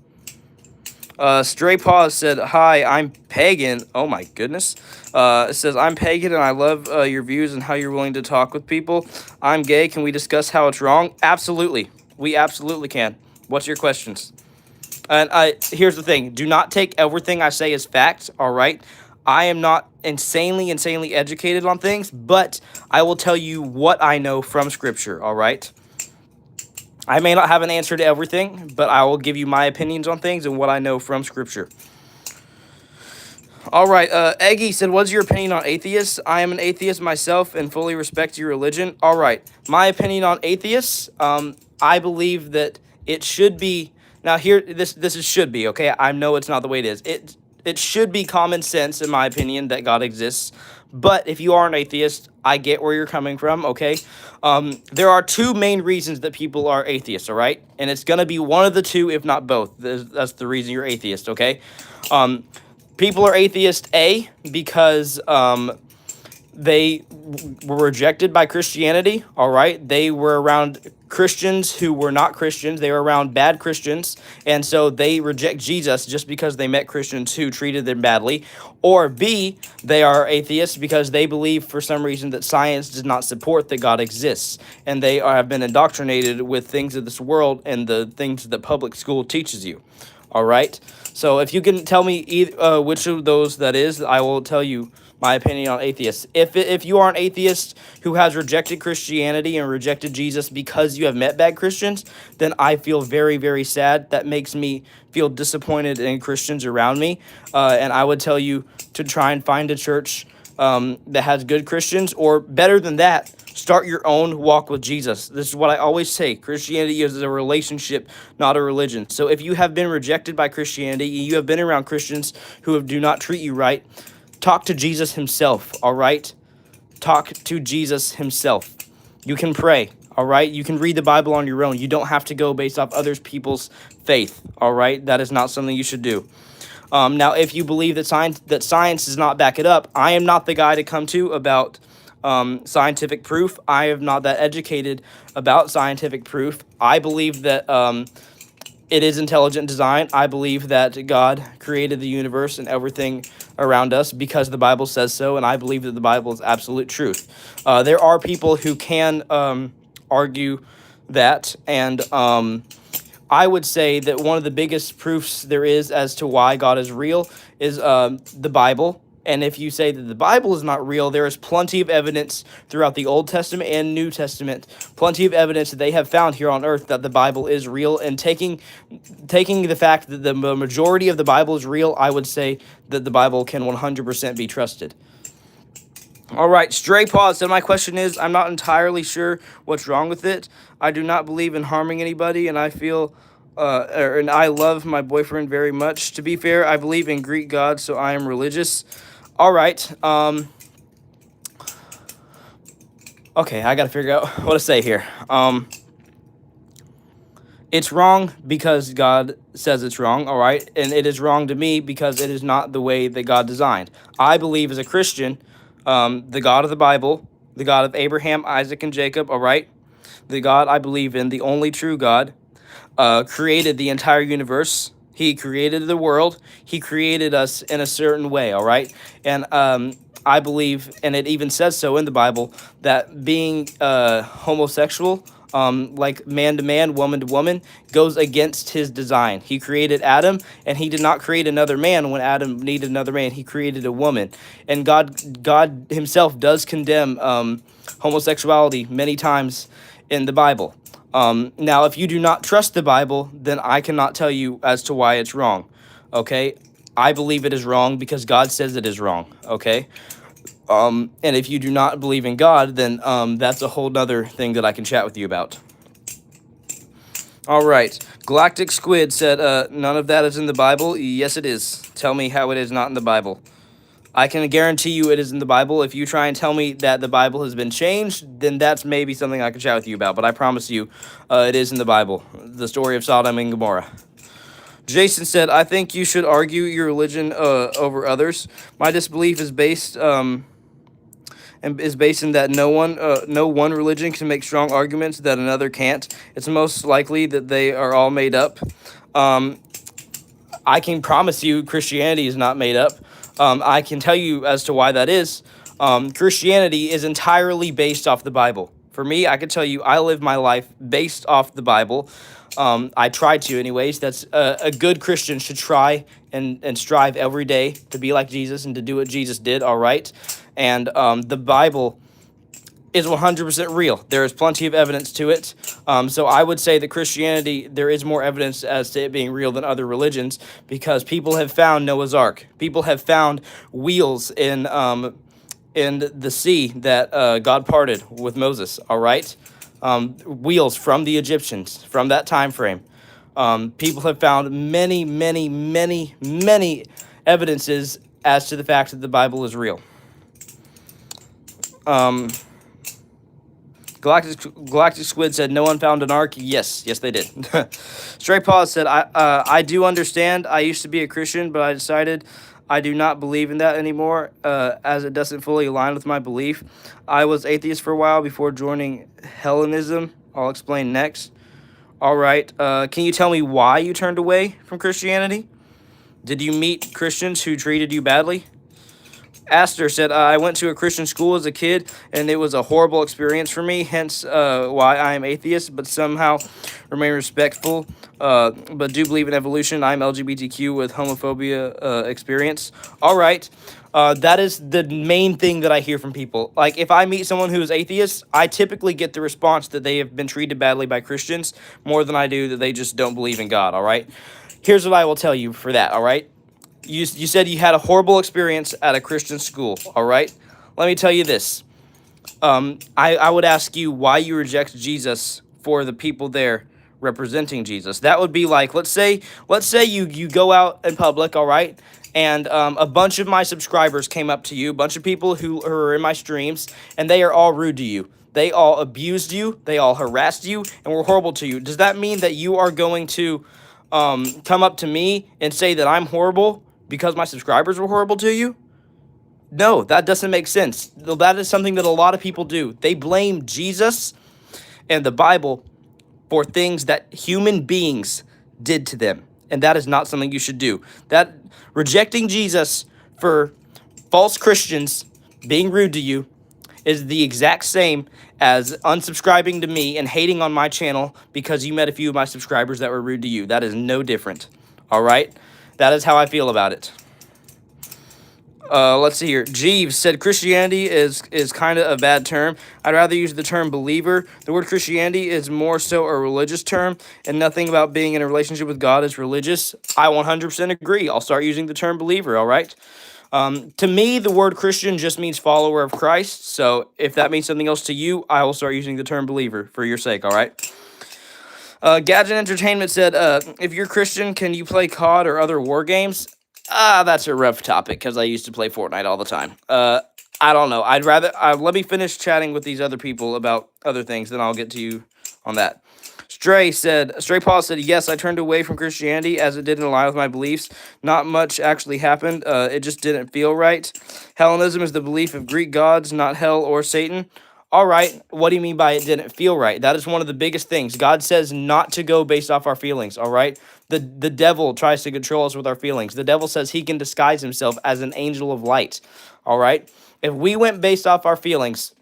Stray Paws said, "Hi, I'm pagan." Oh my goodness. It says, "I'm pagan and I love your views and how you're willing to talk with people. I'm gay. Can we discuss how it's wrong?" Absolutely. We absolutely can. What's your questions? And here's the thing. Do not take everything I say as fact, all right? I am not insanely educated on things, but I will tell you what I know from Scripture, all right? I may not have an answer to everything, but I will give you my opinions on things and what I know from Scripture. All right, Eggy said, "What's your opinion on atheists?" I am an atheist myself and fully respect your religion. All right, my opinion on atheists, I believe that it should be, now here, this is should be, okay? I know it's not the way it is. It should be common sense, in my opinion, that God exists. But if you are an atheist, I get where you're coming from, okay? There are two main reasons that people are atheists, all right? And it's going to be one of the two, if not both. That's the reason you're atheist, okay? People are atheist, A, because they were rejected by Christianity, all right? They were around Christians who were not Christians. They were around bad Christians, and so they reject Jesus just because they met Christians who treated them badly. Or B, they are atheists because they believe for some reason that science does not support that God exists, and they have been indoctrinated with things of this world and the things that public school teaches you, all right? So if you can tell me which of those that is, I will tell you my opinion on atheists. If you are an atheist who has rejected Christianity and rejected Jesus because you have met bad Christians, then I feel very, very sad. That makes me feel disappointed in Christians around me. And I would tell you to try and find a church that has good Christians, or better than that, start your own walk with Jesus. This is what I always say. Christianity is a relationship, not a religion. So if you have been rejected by Christianity, you have been around Christians who do not treat you right, talk to Jesus himself, all right? Talk to Jesus himself. You can pray, all right? You can read the Bible on your own. You don't have to go based off other people's faith, all right? That is not something you should do. Now, if you believe that science does not back it up, I am not the guy to come to about scientific proof. I am not that educated about scientific proof. I believe that it is intelligent design. I believe that God created the universe and everything around us because the Bible says so, and I believe that the Bible is absolute truth. There are people who can argue that, and I would say that one of the biggest proofs there is as to why God is real is the Bible. And if you say that the Bible is not real, there is plenty of evidence throughout the Old Testament and New Testament, plenty of evidence that they have found here on earth that the Bible is real. And taking the fact that the majority of the Bible is real, I would say that the Bible can 100% be trusted. All right, Stray Paws. So my question is, I'm not entirely sure what's wrong with it. I do not believe in harming anybody, and I feel... and I love my boyfriend very much. To be fair, I believe in Greek gods, so I am religious. All right. Okay, I got to figure out what to say here. It's wrong because God says it's wrong, all right? And it is wrong to me because it is not the way that God designed. I believe as a Christian, the God of the Bible, the God of Abraham, Isaac, and Jacob, all right? The God I believe in, the only true God, created the entire universe. He created the world. He created us in a certain way, all right? And I believe, and it even says so in the Bible, that being homosexual, like man to man, woman to woman, goes against his design. He created Adam, and he did not create another man when Adam needed another man. He created a woman. And God himself does condemn homosexuality many times in the Bible. Now, if you do not trust the Bible, then I cannot tell you as to why it's wrong, okay? I believe it is wrong because God says it is wrong, okay? And if you do not believe in God, then that's a whole nother thing that I can chat with you about. All right. Galactic Squid said, none of that is in the Bible. Yes, it is. Tell me how it is not in the Bible. I can guarantee you it is in the Bible. If you try and tell me that the Bible has been changed, then that's maybe something I can chat with you about. But I promise you, it is in the Bible. The story of Sodom and Gomorrah. Jason said, I think you should argue your religion over others. My disbelief is based and is based in that no one religion can make strong arguments that another can't. It's most likely that they are all made up. I can promise you Christianity is not made up. I can tell you as to why that is. Christianity is entirely based off the Bible. For me, I can tell you I live my life based off the Bible. I try to anyways. That's a good Christian should try and strive every day to be like Jesus and to do what Jesus did, all right? And the Bible is 100% real. There is plenty of evidence to it. So I would say that Christianity, there is more evidence as to it being real than other religions because people have found Noah's Ark. People have found wheels in the sea that God parted with Moses, all right? Wheels from the Egyptians, from that time frame. People have found many, many, many, many evidences as to the fact that the Bible is real. Galactic Squid said, no one found an ark. Yes, they did. Stray Paws said, I do understand. I used to be a Christian, but I decided I do not believe in that anymore, as it doesn't fully align with my belief. I was atheist for a while before joining Hellenism. I'll explain next. All right. Can you tell me why you turned away from Christianity? Did you meet Christians who treated you badly? Aster said, I went to a Christian school as a kid, and it was a horrible experience for me, hence why I am atheist, but somehow remain respectful, but do believe in evolution. I'm LGBTQ with homophobia experience. All right. That is the main thing that I hear from people. Like, if I meet someone who is atheist, I typically get the response that they have been treated badly by Christians more than I do that they just don't believe in God, all right? Here's what I will tell you for that, all right? You said you had a horrible experience at a Christian school, all right? Let me tell you this. I would ask you why you reject Jesus for the people there representing Jesus. That would be like, let's say you go out in public, all right? And a bunch of my subscribers came up to you, a bunch of people who are in my streams, and they are all rude to you. They all abused you, they all harassed you, and were horrible to you. Does that mean that you are going to come up to me and say that I'm horrible because my subscribers were horrible to you? No, that doesn't make sense. That is something that a lot of people do. They blame Jesus and the Bible for things that human beings did to them. And that is not something you should do. That rejecting Jesus for false Christians being rude to you is the exact same as unsubscribing to me and hating on my channel because you met a few of my subscribers that were rude to you. That is no different. All right? That is how I feel about it. Let's see here. Jeeves said Christianity is kind of a bad term. I'd rather use the term believer. The word Christianity is more so a religious term, and nothing about being in a relationship with God is religious. I 100% agree. I'll start using the term believer, all right? To me, the word Christian just means follower of Christ. So if that means something else to you, I will start using the term believer for your sake, all right? Gadget Entertainment said, if you're Christian, can you play COD or other war games? That's a rough topic because I used to play Fortnite all the time. I don't know. I'd rather... let me finish chatting with these other people about other things, then I'll get to you on that. Stray Paul said, yes, I turned away from Christianity as it didn't align with my beliefs. Not much actually happened. It just didn't feel right. Hellenism is the belief of Greek gods, not hell or Satan. All right, what do you mean by it didn't feel right? That is one of the biggest things. God says not to go based off our feelings, all right? The devil tries to control us with our feelings. The devil says he can disguise himself as an angel of light, all right? If we went based off our feelings,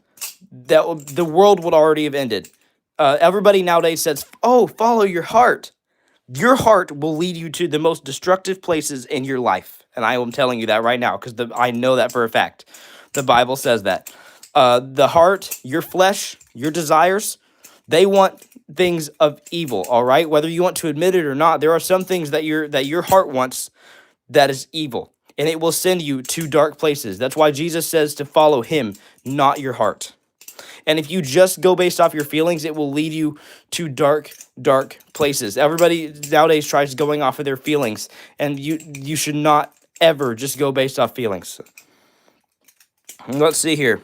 the world would already have ended. Everybody nowadays says, oh, follow your heart. Your heart will lead you to the most destructive places in your life. And I am telling you that right now because I know that for a fact. The Bible says that. The heart, your flesh, your desires, they want things of evil, all right? Whether you want to admit it or not, there are some things that your heart wants that is evil. And it will send you to dark places. That's why Jesus says to follow him, not your heart. And if you just go based off your feelings, it will lead you to dark, dark places. Everybody nowadays tries going off of their feelings, and you should not ever just go based off feelings. Let's see here.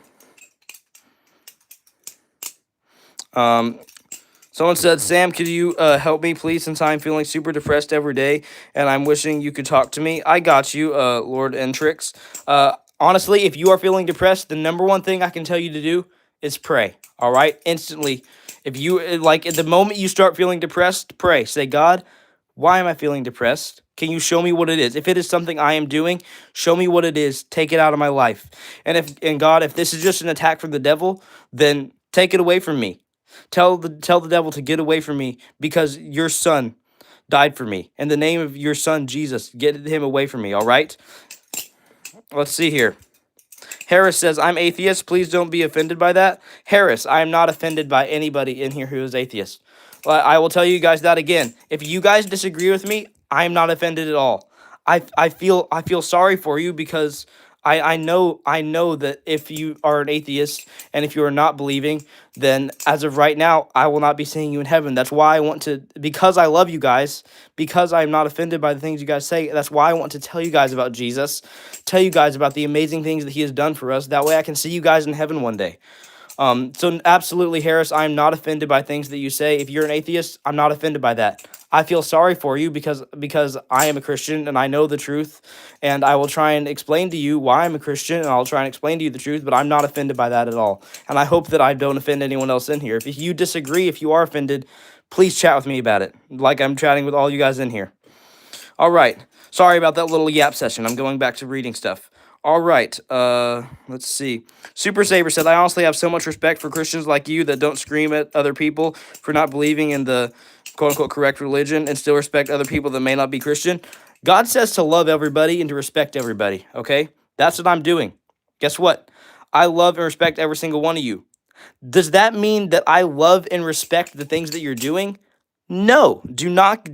Someone said, Sam, could you help me, please, since I'm feeling super depressed every day, and I'm wishing you could talk to me. I got you, Lord Entrix. Honestly, if you are feeling depressed, the number one thing I can tell you to do is pray, all right? Instantly. If you, like, at the moment you start feeling depressed, pray. Say, God, why am I feeling depressed? Can you show me what it is? If it is something I am doing, show me what it is. Take it out of my life. And God, if this is just an attack from the devil, then take it away from me. Tell the devil to get away from me because your son died for me. In the name of your son Jesus, get him away from me, all right? Let's see here. Harris says, I'm atheist. Please don't be offended by that. Harris, I am not offended by anybody in here who is atheist. Well, I will tell you guys that again. If you guys disagree with me, I am not offended at all. I feel sorry for you because I know that if you are an atheist and if you are not believing, then as of right now, I will not be seeing you in heaven. That's why I want to, because I love you guys, because I'm not offended by the things you guys say, that's why I want to tell you guys about Jesus, tell you guys about the amazing things that he has done for us. That way I can see you guys in heaven one day. So absolutely, Harris, I'm not offended by things that you say. If you're an atheist, I'm not offended by that. I feel sorry for you because I am a Christian and I know the truth, and I will try and explain to you why I'm a Christian, and I'll try and explain to you the truth, but I'm not offended by that at all. And I hope that I don't offend anyone else in here. If you disagree, if you are offended, please chat with me about it, like I'm chatting with all you guys in here. All right. Sorry about that little yap session. I'm going back to reading stuff. All right, let's see. Super Saber said, I honestly have so much respect for Christians like you that don't scream at other people for not believing in the quote-unquote correct religion and still respect other people that may not be Christian. God says to love everybody and to respect everybody, okay? That's what I'm doing. Guess what? I love and respect every single one of you. Does that mean that I love and respect the things that you're doing? No, do not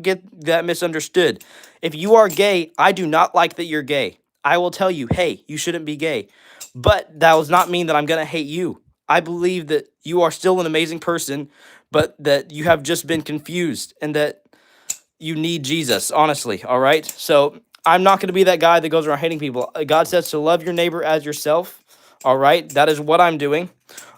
get that misunderstood. If you are gay, I do not like that you're gay. I will tell you, hey, you shouldn't be gay. But that does not mean that I'm going to hate you. I believe that you are still an amazing person, but that you have just been confused and that you need Jesus, honestly, all right? So I'm not going to be that guy that goes around hating people. God says to love your neighbor as yourself, all right? That is what I'm doing.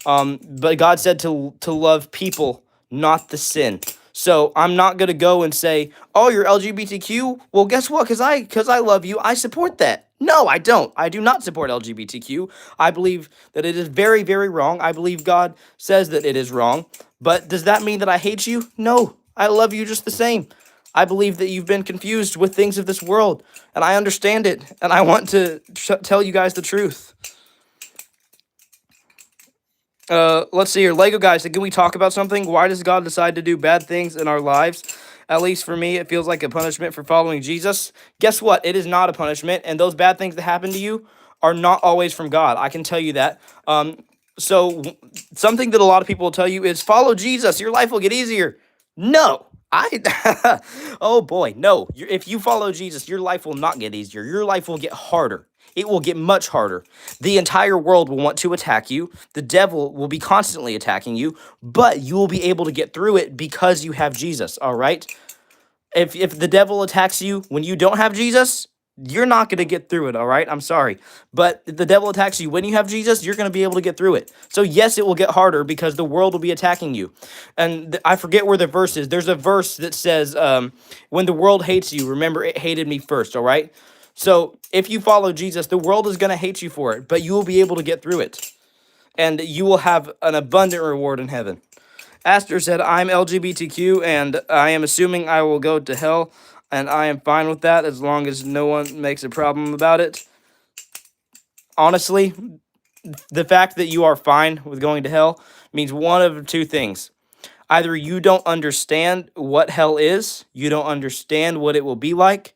But God said to love people, not the sin. So I'm not going to go and say, oh, you're LGBTQ? Well, guess what? Because I love you, I support that. No, I don't. I do not support LGBTQ. I believe that it is very, very wrong. I believe God says that it is wrong. But does that mean that I hate you? No, I love you just the same. I believe that you've been confused with things of this world, and I understand it, and I want to tell you guys the truth. Let's see here. Lego guys, can we talk about something? Why does God decide to do bad things in our lives? At least for me, it feels like a punishment for following Jesus. Guess what? It is not a punishment, and those bad things that happen to you are not always from God. I can tell you that. So something that a lot of people will tell you is follow Jesus. Your life will get easier. No. Oh boy, no. If you follow Jesus, your life will not get easier. Your life will get harder. It will get much harder. The entire world will want to attack you. The devil will be constantly attacking you, but you will be able to get through it because you have Jesus, all right? If the devil attacks you when you don't have Jesus, you're not going to get through it, all right? I'm sorry. But if the devil attacks you when you have Jesus, you're going to be able to get through it. So yes, it will get harder because the world will be attacking you. And I forget where the verse is. There's a verse that says, when the world hates you, remember it hated me first, all right? So if you follow Jesus, the world is going to hate you for it, but you will be able to get through it. And you will have an abundant reward in heaven. Aster said, I'm LGBTQ, and I am assuming I will go to hell, and I am fine with that as long as no one makes a problem about it. Honestly, the fact that you are fine with going to hell means one of two things. Either you don't understand what hell is, you don't understand what it will be like,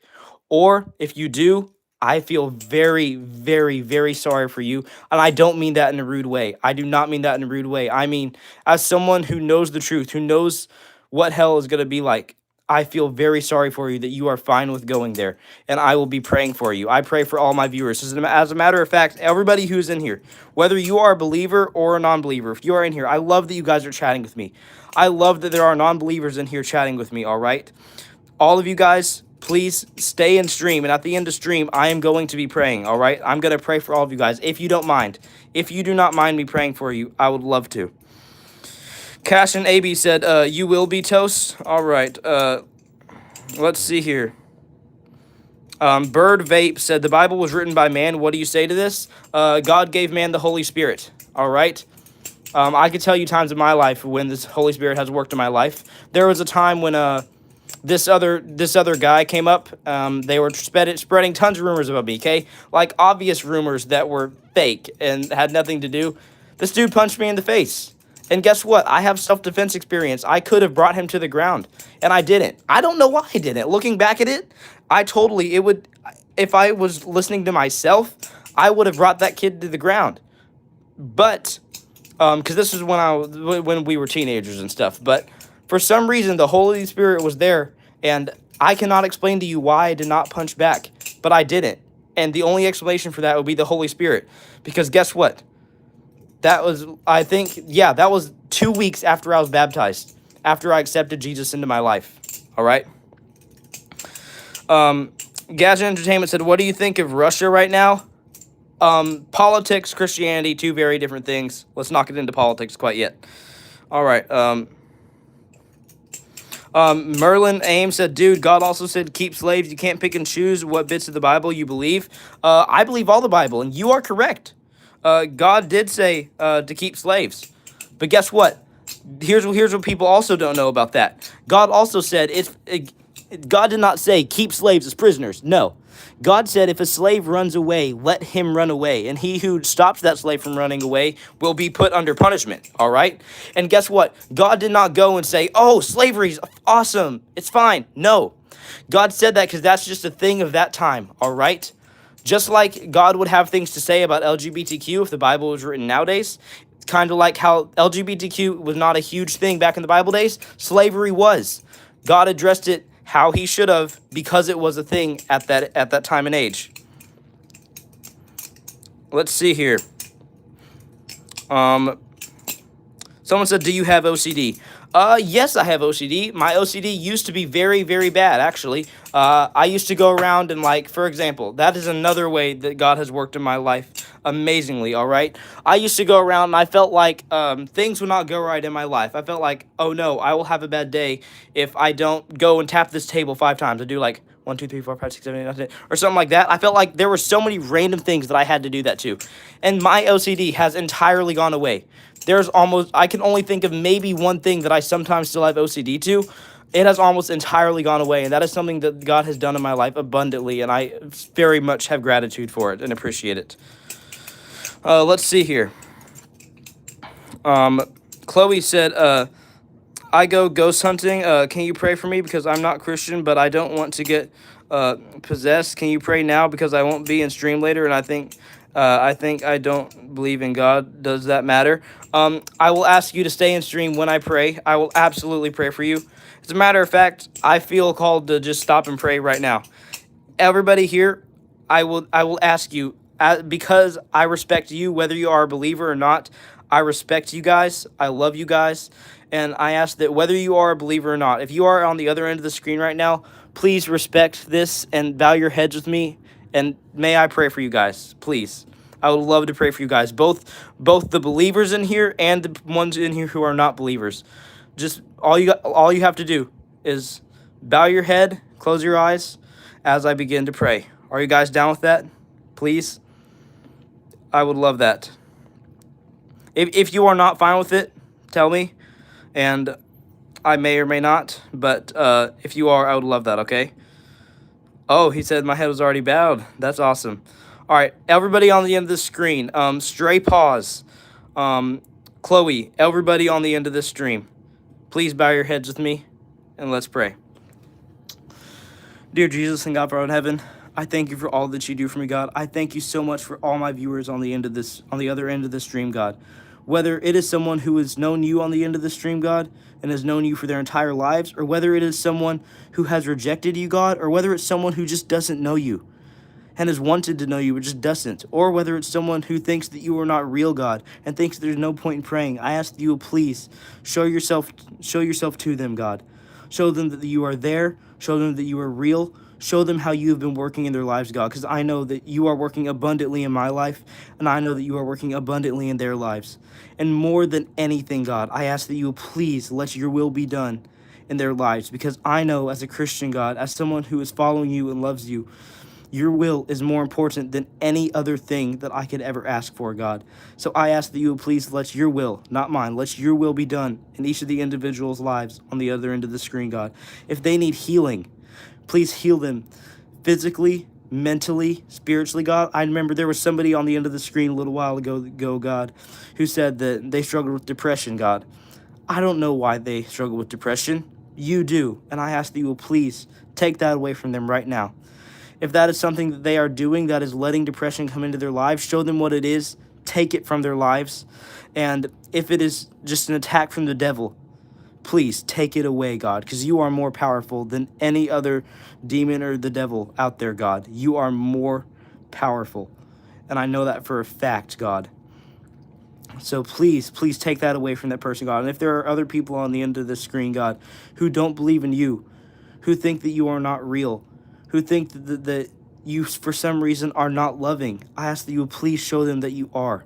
or if you do, I feel very, very, very sorry for you. And I don't mean that in a rude way. I do not mean that in a rude way. I mean, as someone who knows the truth, who knows what hell is going to be like, I feel very sorry for you that you are fine with going there. And I will be praying for you. I pray for all my viewers. As a matter of fact, everybody who's in here, whether you are a believer or a non-believer, if you are in here, I love that you guys are chatting with me. I love that there are non-believers in here chatting with me, all right? All of you guys, please stay in stream. And at the end of stream, I am going to be praying, all right? I'm going to pray for all of you guys, if you don't mind. If you do not mind me praying for you, I would love to. Cash and AB said, you will be toast. All right. Let's see here. Bird Vape said, the Bible was written by man. What do you say to this? God gave man the Holy Spirit. All right. I could tell you times in my life when this Holy Spirit has worked in my life. There was a time when this other guy came up. They were spreading tons of rumors about me, okay? Like obvious rumors that were fake and had nothing to do. This dude punched me in the face. And guess what? I have self-defense experience. I could have brought him to the ground, and I didn't. I don't know why I didn't. Looking back at it, if I was listening to myself, I would have brought that kid to the ground. But, because this is when we were teenagers and stuff. But for some reason, the Holy Spirit was there, and I cannot explain to you why I did not punch back, but I didn't. And the only explanation for that would be the Holy Spirit. Because guess what? That was, I think, that was 2 weeks after I was baptized, after I accepted Jesus into my life. All right? Gadget Entertainment said, what do you think of Russia right now? Politics, Christianity, two very different things. Let's not get into politics quite yet. All right. Merlin Ames said, dude, God also said keep slaves. You can't pick and choose what bits of the Bible you believe. I believe all the Bible, and you are correct. God did say to keep slaves. But guess what? Here's what people also don't know about that. God also said, God did not say keep slaves as prisoners. No. God said if a slave runs away, let him run away. And he who stops that slave from running away will be put under punishment. All right? And guess what? God did not go and say, oh, slavery's awesome. It's fine. No. God said that because that's just a thing of that time. All right? Just like God would have things to say about LGBTQ if the Bible was written nowadays. It's kind of like how LGBTQ was not a huge thing back in the Bible days. Slavery was. God addressed it how he should have because it was a thing at that time and age. Let's see here. Someone said, do you have OCD? Yes, I have OCD. My OCD used to be very, very bad, actually. I used to go around and, like, for example, that is another way that God has worked in my life amazingly, all right? I used to go around and I felt like things would not go right in my life. I felt like, oh, no, I will have a bad day if I don't go and tap this table 5 times. I do, like, 1, 2, 3, 4, 5, 6, 7, 8, 9, 10, or something like that. I felt like there were so many random things that I had to do that to. And my OCD has entirely gone away. I can only think of maybe one thing that I sometimes still have OCD to. It has almost entirely gone away, and that is something that God has done in my life abundantly, and I very much have gratitude for it and appreciate it. Let's see here. Chloe said, I go ghost hunting. Can you pray for me? Because I'm not Christian, but I don't want to get possessed. Can you pray now? Because I won't be in stream later, and I think I don't believe in God. Does that matter? I will ask you to stay in stream when I pray. I will absolutely pray for you. As a matter of fact, I feel called to just stop and pray right now. Everybody here, I will ask you, because I respect you, whether you are a believer or not. I respect you guys. I love you guys. And I ask that whether you are a believer or not, if you are on the other end of the screen right now, please respect this and bow your heads with me. And may I pray for you guys, please. I would love to pray for you guys, both the believers in here and the ones in here who are not believers. Just all you have to do is bow your head, close your eyes as I begin to pray. Are you guys down with that? Please? I would love that. If you are not fine with it, tell me, and I may or may not, but if you are, I would love that, okay? Oh, he said my head was already bowed. That's awesome. All right, everybody on the end of the screen, Stray Paws, Chloe, everybody on the end of this stream, please bow your heads with me, and let's pray. Dear Jesus and God, our in heaven, I thank you for all that you do for me, God. I thank you so much for all my viewers on the other end of this stream, God. Whether it is someone who has known you on the end of the stream, God, and has known you for their entire lives, or whether it is someone who has rejected you, God, or whether it's someone who just doesn't know you and has wanted to know you but just doesn't, or whether it's someone who thinks that you are not real, God, and thinks there's no point in praying, I ask that you will please show yourself to them, God. Show them that you are there. Show them that you are real. Show them how you have been working in their lives, God, because I know that you are working abundantly in my life, and I know that you are working abundantly in their lives. And more than anything, God, I ask that you will please let your will be done in their lives, because I know as a Christian, God, as someone who is following you and loves you, your will is more important than any other thing that I could ever ask for, God. So I ask that you will please let your will, not mine, let your will be done in each of the individuals' lives on the other end of the screen, God. If they need healing, please heal them physically, mentally, spiritually, God. I remember there was somebody on the end of the screen a little while ago, God, who said that they struggled with depression, God. I don't know why they struggle with depression. You do, and I ask that you will please take that away from them right now. If that is something that they are doing that is letting depression come into their lives, show them what it is, take it from their lives. And if it is just an attack from the devil, please take it away, God, because you are more powerful than any other demon or the devil out there, God. You are more powerful, and I know that for a fact, God. So please take that away from that person, God. And if there are other people on the end of the screen, God, who don't believe in you, who think that you are not real, who think that you, for some reason, are not loving, I ask that you will please show them that you are.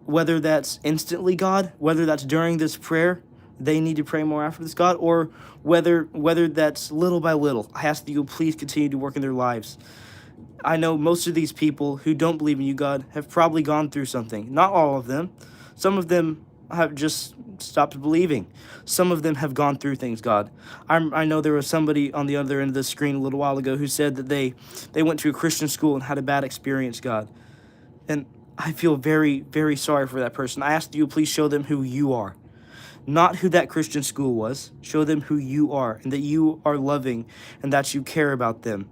Whether that's instantly, God, whether that's during this prayer, they need to pray more after this, God, or whether that's little by little, I ask that you will please continue to work in their lives. I know most of these people who don't believe in you, God, have probably gone through something. Not all of them. Some of them have just stopped believing. Some of them have gone through things, God. I know there was somebody on the other end of the screen a little while ago who said that they went to a Christian school and had a bad experience, God. And I feel very, very sorry for that person. I ask that you please show them who you are. Not who that Christian school was. Show them who you are, and that you are loving, and that you care about them.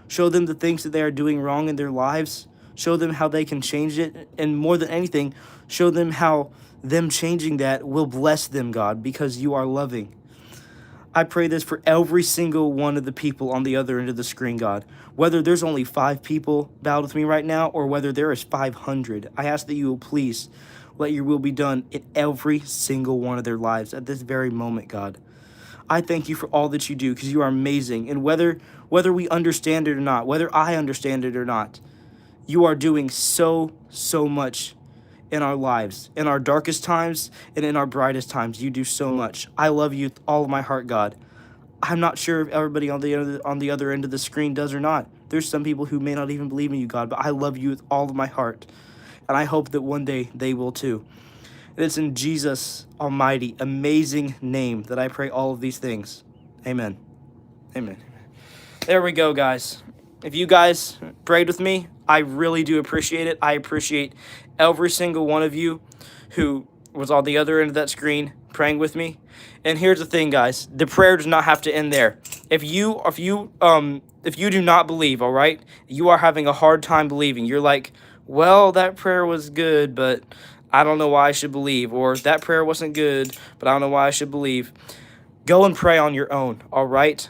Show them the things that they are doing wrong in their lives. Show them how they can change it. And more than anything, show them how them changing that will bless them, God, because you are loving. I pray this for every single one of the people on the other end of the screen, God. Whether there's only 5 people bowed with me right now, or whether there is 500, I ask that you will please let your will be done in every single one of their lives at this very moment, God. I thank you for all that you do, because you are amazing. And whether we understand it or not, whether I understand it or not, you are doing so much in our lives. In our darkest times and in our brightest times, you do so much. I love you with all of my heart, God. I'm not sure if everybody on the other end of the screen does or not. There's some people who may not even believe in you, God, but I love you with all of my heart. And I hope that one day they will too. And it's in Jesus' almighty, amazing name that I pray all of these things. Amen. Amen. There we go, guys. If you guys prayed with me, I really do appreciate it. I appreciate every single one of you who was on the other end of that screen praying with me. And here's the thing, guys. The prayer does not have to end there. If you do not believe, all right, you are having a hard time believing. You're like, well, that prayer was good, but I don't know why I should believe. Or that prayer wasn't good, but I don't know why I should believe. Go and pray on your own, all right?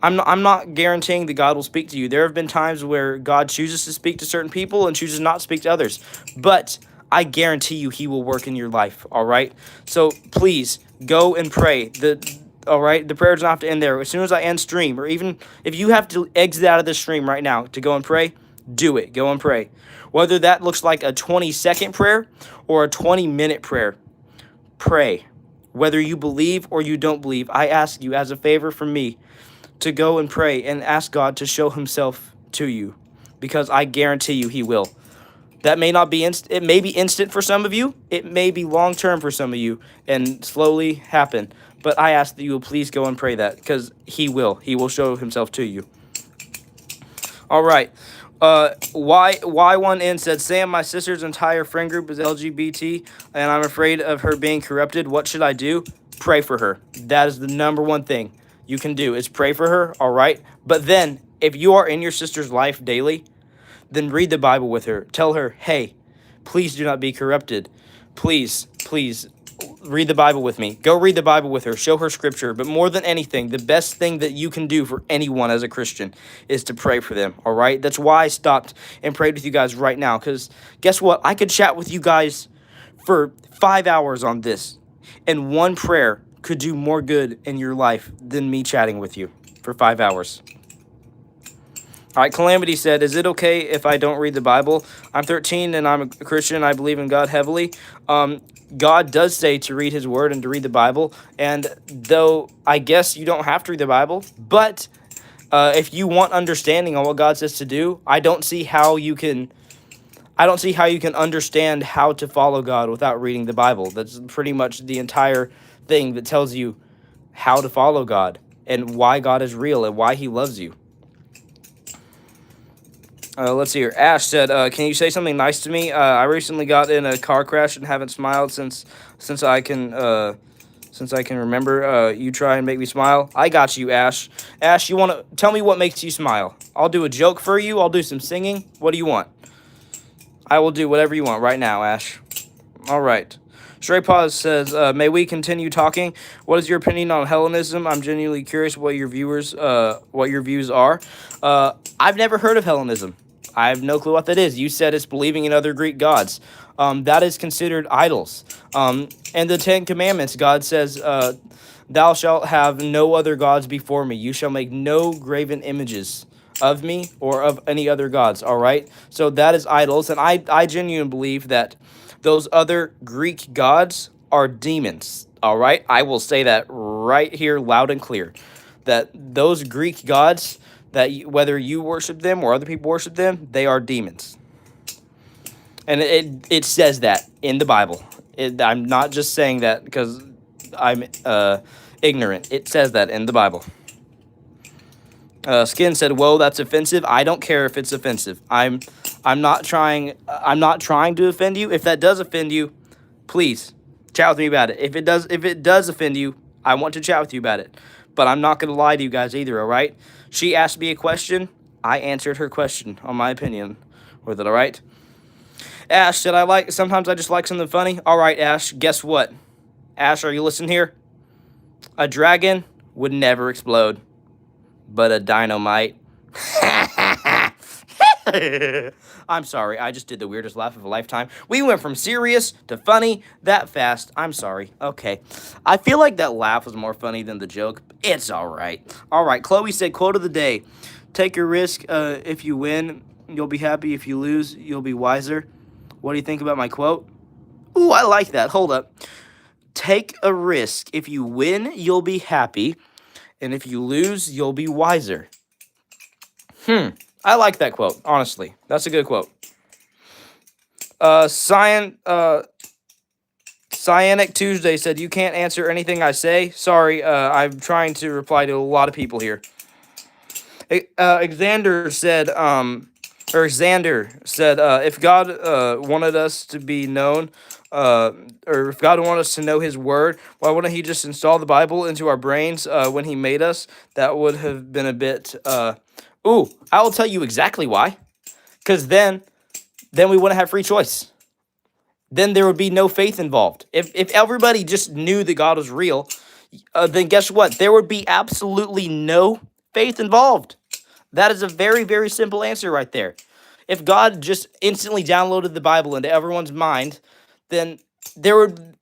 I'm not guaranteeing that God will speak to you. There have been times where God chooses to speak to certain people and chooses not to speak to others. But I guarantee you he will work in your life, all right? So please, go and pray. All right? The prayer doesn't have to end there. As soon as I end stream, or even if you have to exit out of this stream right now to go and pray, do it. Go and pray. Whether that looks like a 20-second prayer or a 20-minute prayer, pray. Whether you believe or you don't believe, I ask you as a favor from me to go and pray and ask God to show himself to you, because I guarantee you he will. That may not be it may be instant for some of you, it may be long term for some of you and slowly happen, but I ask that you will please go and pray that, because he will show himself to you. All right. Y1N said, Sam, my sister's entire friend group is LGBT, and I'm afraid of her being corrupted. What should I do? Pray for her. That is the number one thing you can do, is pray for her, all right? But then, if you are in your sister's life daily, then read the Bible with her. Tell her, hey, please do not be corrupted. Please, read the Bible with me. Go read the Bible with her. Show her scripture. But more than anything, the best thing that you can do for anyone as a Christian is to pray for them, all right? That's why I stopped and prayed with you guys right now, because guess what? I could chat with you guys for 5 hours on this, and one prayer could do more good in your life than me chatting with you for 5 hours. All right, Calamity said, "Is it okay if I don't read the Bible? I'm 13 and I'm a Christian. I believe in God heavily. God does say to read His Word and to read the Bible. And though I guess you don't have to read the Bible, but if you want understanding on what God says to do, I don't see how you can. I don't see how you can understand how to follow God without reading the Bible. That's pretty much the entire thing that tells you how to follow God and why God is real and why He loves you." Let's see here. Ash said, "Can you say something nice to me? I recently got in a car crash and haven't smiled since I can remember. You try and make me smile. I got you, Ash. Ash, you want to tell me what makes you smile? I'll do a joke for you. I'll do some singing. What do you want? I will do whatever you want right now, Ash. All right." Stray Paws says, "May we continue talking? What is your opinion on Hellenism? I'm genuinely curious what your views are. I've never heard of Hellenism. I have no clue what that is. You said it's believing in other Greek gods. That is considered idols. And the Ten Commandments, God says, thou shalt have no other gods before me. You shall make no graven images of me or of any other gods." All right. So that is idols. And I genuinely believe that those other Greek gods are demons. All right. I will say that right here loud and clear, that those Greek gods, that whether you worship them or other people worship them, they are demons. And it says that in the Bible. I'm not just saying that because I'm ignorant. It says that in the Bible. Skin said, "Whoa, that's offensive." I don't care if it's offensive. I'm not trying to offend you. If that does offend you, please chat with me about it. If it does offend you, I want to chat with you about it. But I'm not going to lie to you guys either, all right? She asked me a question. I answered her question on my opinion with it, all right? Ash said, sometimes I just like something funny. All right, Ash, guess what? Ash, are you listening here? A dragon would never explode, but a dynamite. I'm sorry, I just did the weirdest laugh of a lifetime. We went from serious to funny that fast. I'm sorry. Okay. I feel like that laugh was more funny than the joke. It's all right. All right, Chloe said, quote of the day: "Take a risk. If you win, you'll be happy. If you lose, you'll be wiser." What do you think about my quote? Ooh, I like that. Hold up. Take a risk. If you win, you'll be happy. And if you lose, you'll be wiser. I like that quote, honestly. That's a good quote. Cyanic Tuesday said, "You can't answer anything I say. Sorry, I'm trying to reply to a lot of people here." Xander said, "If God wanted us to be known, or if God wanted us to know His Word, why wouldn't He just install the Bible into our brains when He made us? That would have been a bit." Ooh, I will tell you exactly why. Because then we wouldn't have free choice. Then there would be no faith involved. If everybody just knew that God was real, then guess what? There would be absolutely no faith involved. That is a very, very simple answer right there. If God just instantly downloaded the Bible into everyone's mind, then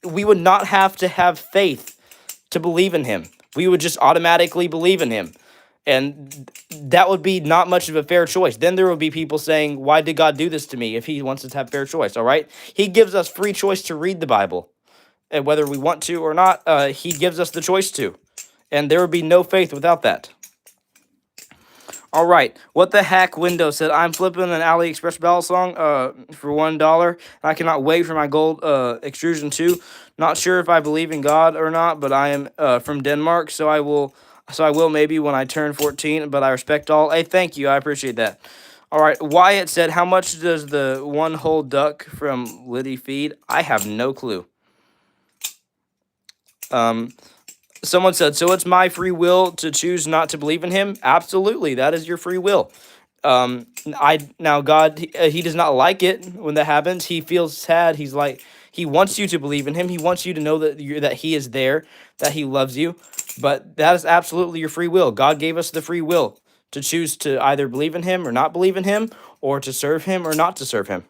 we would not have to have faith to believe in Him. We would just automatically believe in Him. And that would be not much of a fair choice. Then there would be people saying, why did God do this to me if He wants us to have fair choice, all right? He gives us free choice to read the Bible. And whether we want to or not, He gives us the choice to. And there would be no faith without that. All right. What the Heck Window said, "I'm flipping an AliExpress balisong for $1. I cannot wait for my gold extrusion too. Not sure if I believe in God or not, but I am from Denmark, so I will maybe when I turn 14, but I respect all." Hey, thank you. I appreciate that. All right. Wyatt said, "How much does the one whole duck from Liddy feed?" I have no clue. Someone said, "So it's my free will to choose not to believe in Him?" Absolutely. That is your free will. Now God, he does not like it when that happens. He feels sad. He's like, He wants you to believe in Him. He wants you to know that He is there, that He loves you. But that is absolutely your free will. God gave us the free will to choose to either believe in Him or not believe in Him, or to serve Him or not to serve Him.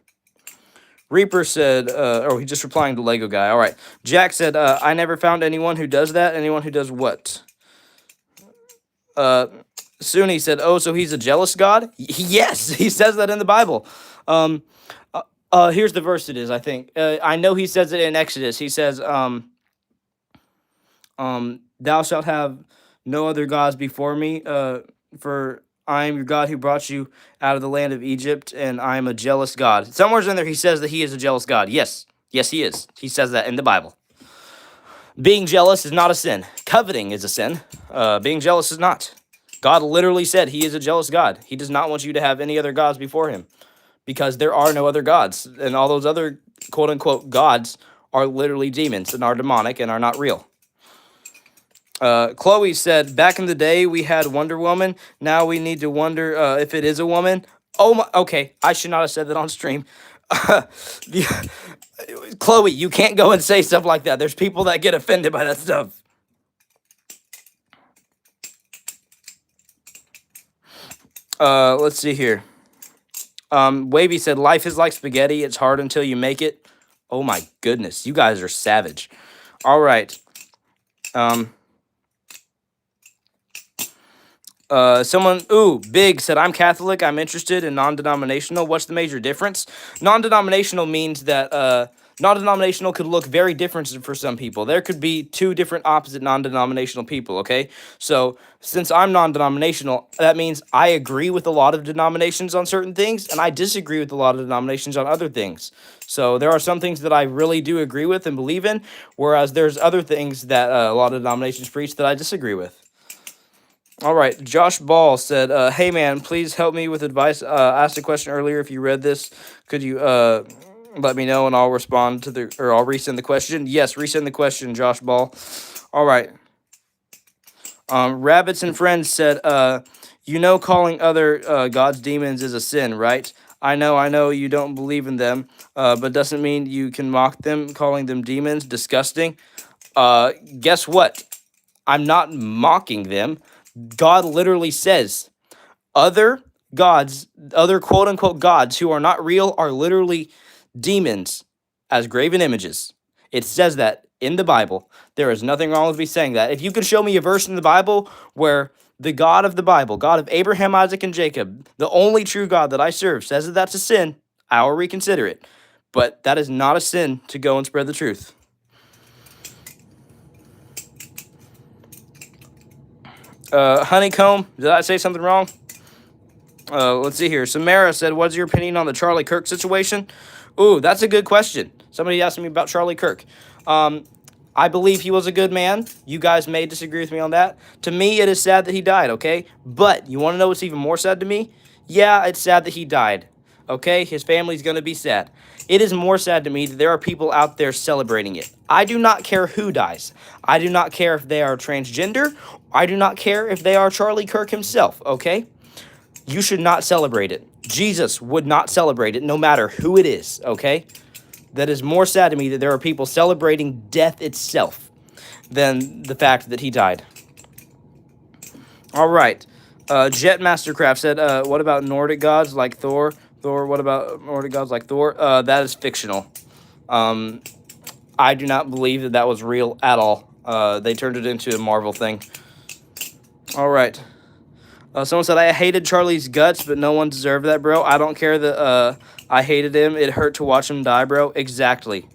Reaper said, he's just replying to Lego guy. All right. Jack said, "I never found anyone who does that." Anyone who does what? Suni said, "Oh, so he's a jealous God?" Yes, he says that in the Bible. Um, Here's the verse. It is, I think. I know he says it in Exodus. He says, "Thou shalt have no other gods before me. For I am your God who brought you out of the land of Egypt, and I am a jealous God." Somewhere in there, he says that he is a jealous God. Yes, yes, he is. He says that in the Bible. Being jealous is not a sin. Coveting is a sin. Being jealous is not. God literally said he is a jealous God. He does not want you to have any other gods before him because there are no other gods. And all those other quote unquote gods are literally demons and are demonic and are not real. Chloe said, back in the day we had Wonder Woman. Now we need to wonder if it is a woman. Oh my, okay. I should not have said that on stream. Chloe, you can't go and say stuff like that. There's people that get offended by that stuff. Let's see here. Wavy said, life is like spaghetti. It's hard until you make it. Oh my goodness. You guys are savage. All right. Big said, I'm Catholic. I'm interested in non-denominational. What's the major difference? Non-denominational means that, non-denominational could look very different for some people. There could be two different opposite non-denominational people, okay? So, since I'm non-denominational, that means I agree with a lot of denominations on certain things, and I disagree with a lot of denominations on other things. So, there are some things that I really do agree with and believe in, whereas there's other things that a lot of denominations preach that I disagree with. All right, Josh Ball said, hey man, please help me with advice. Asked a question earlier. If you read this, could you let me know and I'll respond to I'll resend the question. Yes, resend the question, Josh Ball. All right. Rabbits and Friends said, calling other gods demons is a sin, right? I know you don't believe in them, but doesn't mean you can mock them, calling them demons. Disgusting. Guess what? I'm not mocking them. God literally says other gods, other quote-unquote gods who are not real are literally demons as graven images. It says that in the Bible. There is nothing wrong with me saying that. If you could show me a verse in the Bible where the God of the Bible, God of Abraham, Isaac, and Jacob, the only true God that I serve, says that that's a sin, I will reconsider it. But that is not a sin to go and spread the truth. Honeycomb, did I say something wrong? Let's see here. Samara said, what's your opinion on the Charlie Kirk situation? Ooh, that's a good question. Somebody asked me about Charlie Kirk. I believe he was a good man. You guys may disagree with me on that. To me, it is sad that he died, okay? But you want to know what's even more sad to me? Yeah, it's sad that he died, okay? His family's going to be sad. It is more sad to me that there are people out there celebrating it. I do not care who dies. I do not care if they are transgender. I do not care if they are Charlie Kirk himself, okay? You should not celebrate it. Jesus would not celebrate it no matter who it is, okay? That is more sad to me that there are people celebrating death itself than the fact that he died. All right. Jet Mastercraft said, what about Nordic gods like Thor? What about Nordic gods like Thor? That is fictional. I do not believe that that was real at all. They turned it into a Marvel thing. All right. Someone said, I hated Charlie's guts, but no one deserved that, bro. I don't care that I hated him. It hurt to watch him die, bro. Exactly.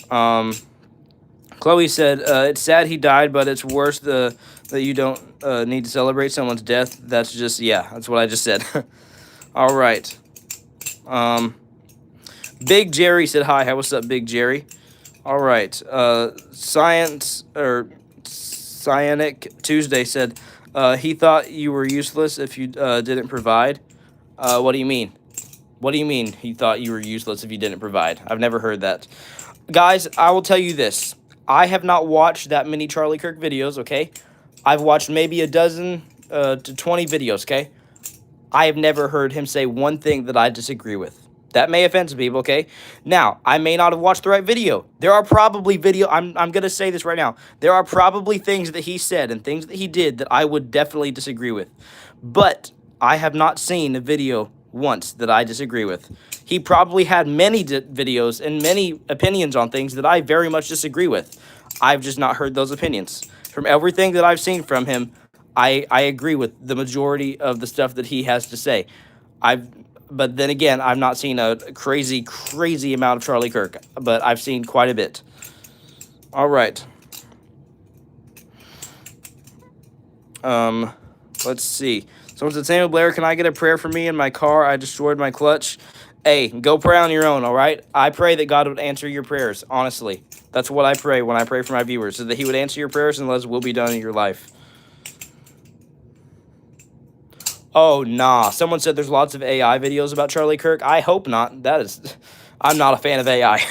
Chloe said, it's sad he died, but it's worse that you don't need to celebrate someone's death. That's just, yeah, that's what I just said. All right. Big Jerry said, hi, what's up, Big Jerry? All right. Cyanic Tuesday said, he thought you were useless if you didn't provide. What do you mean? What do you mean he thought you were useless if you didn't provide? I've never heard that. Guys, I will tell you this. I have not watched that many Charlie Kirk videos, okay? I've watched maybe a dozen to 20 videos, okay? I have never heard him say one thing that I disagree with. That may offend some people, okay? Now, I may not have watched the right video. There are probably I'm going to say this right now. There are probably things that he said and things that he did that I would definitely disagree with. But I have not seen a video once that I disagree with. He probably had many videos and many opinions on things that I very much disagree with. I've just not heard those opinions. From everything that I've seen from him, I agree with the majority of the stuff that he has to say. But then again, I've not seen a crazy amount of Charlie Kirk, but I've seen quite a bit. All right. Let's see. Someone said, Samuel Blair, can I get a prayer for me in my car? I destroyed my clutch. Hey, go pray on your own, all right? I pray that God would answer your prayers, honestly. That's what I pray when I pray for my viewers, so that he would answer your prayers and His will be done in your life. Oh, nah. Someone said there's lots of AI videos about Charlie Kirk. I hope not. I'm not a fan of AI.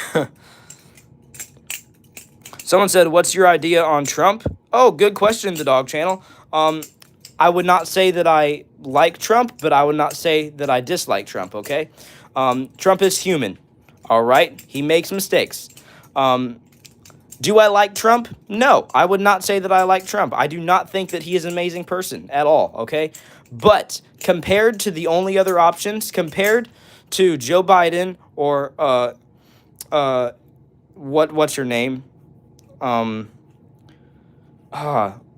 Someone said, what's your idea on Trump? Oh, good question, the Dog Channel. I would not say that I like Trump, but I would not say that I dislike Trump, okay? Trump is human, all right? He makes mistakes. Do I like Trump? No, I would not say that I like Trump. I do not think that he is an amazing person at all, okay? But compared to the only other options, compared to Joe Biden or, what's her name?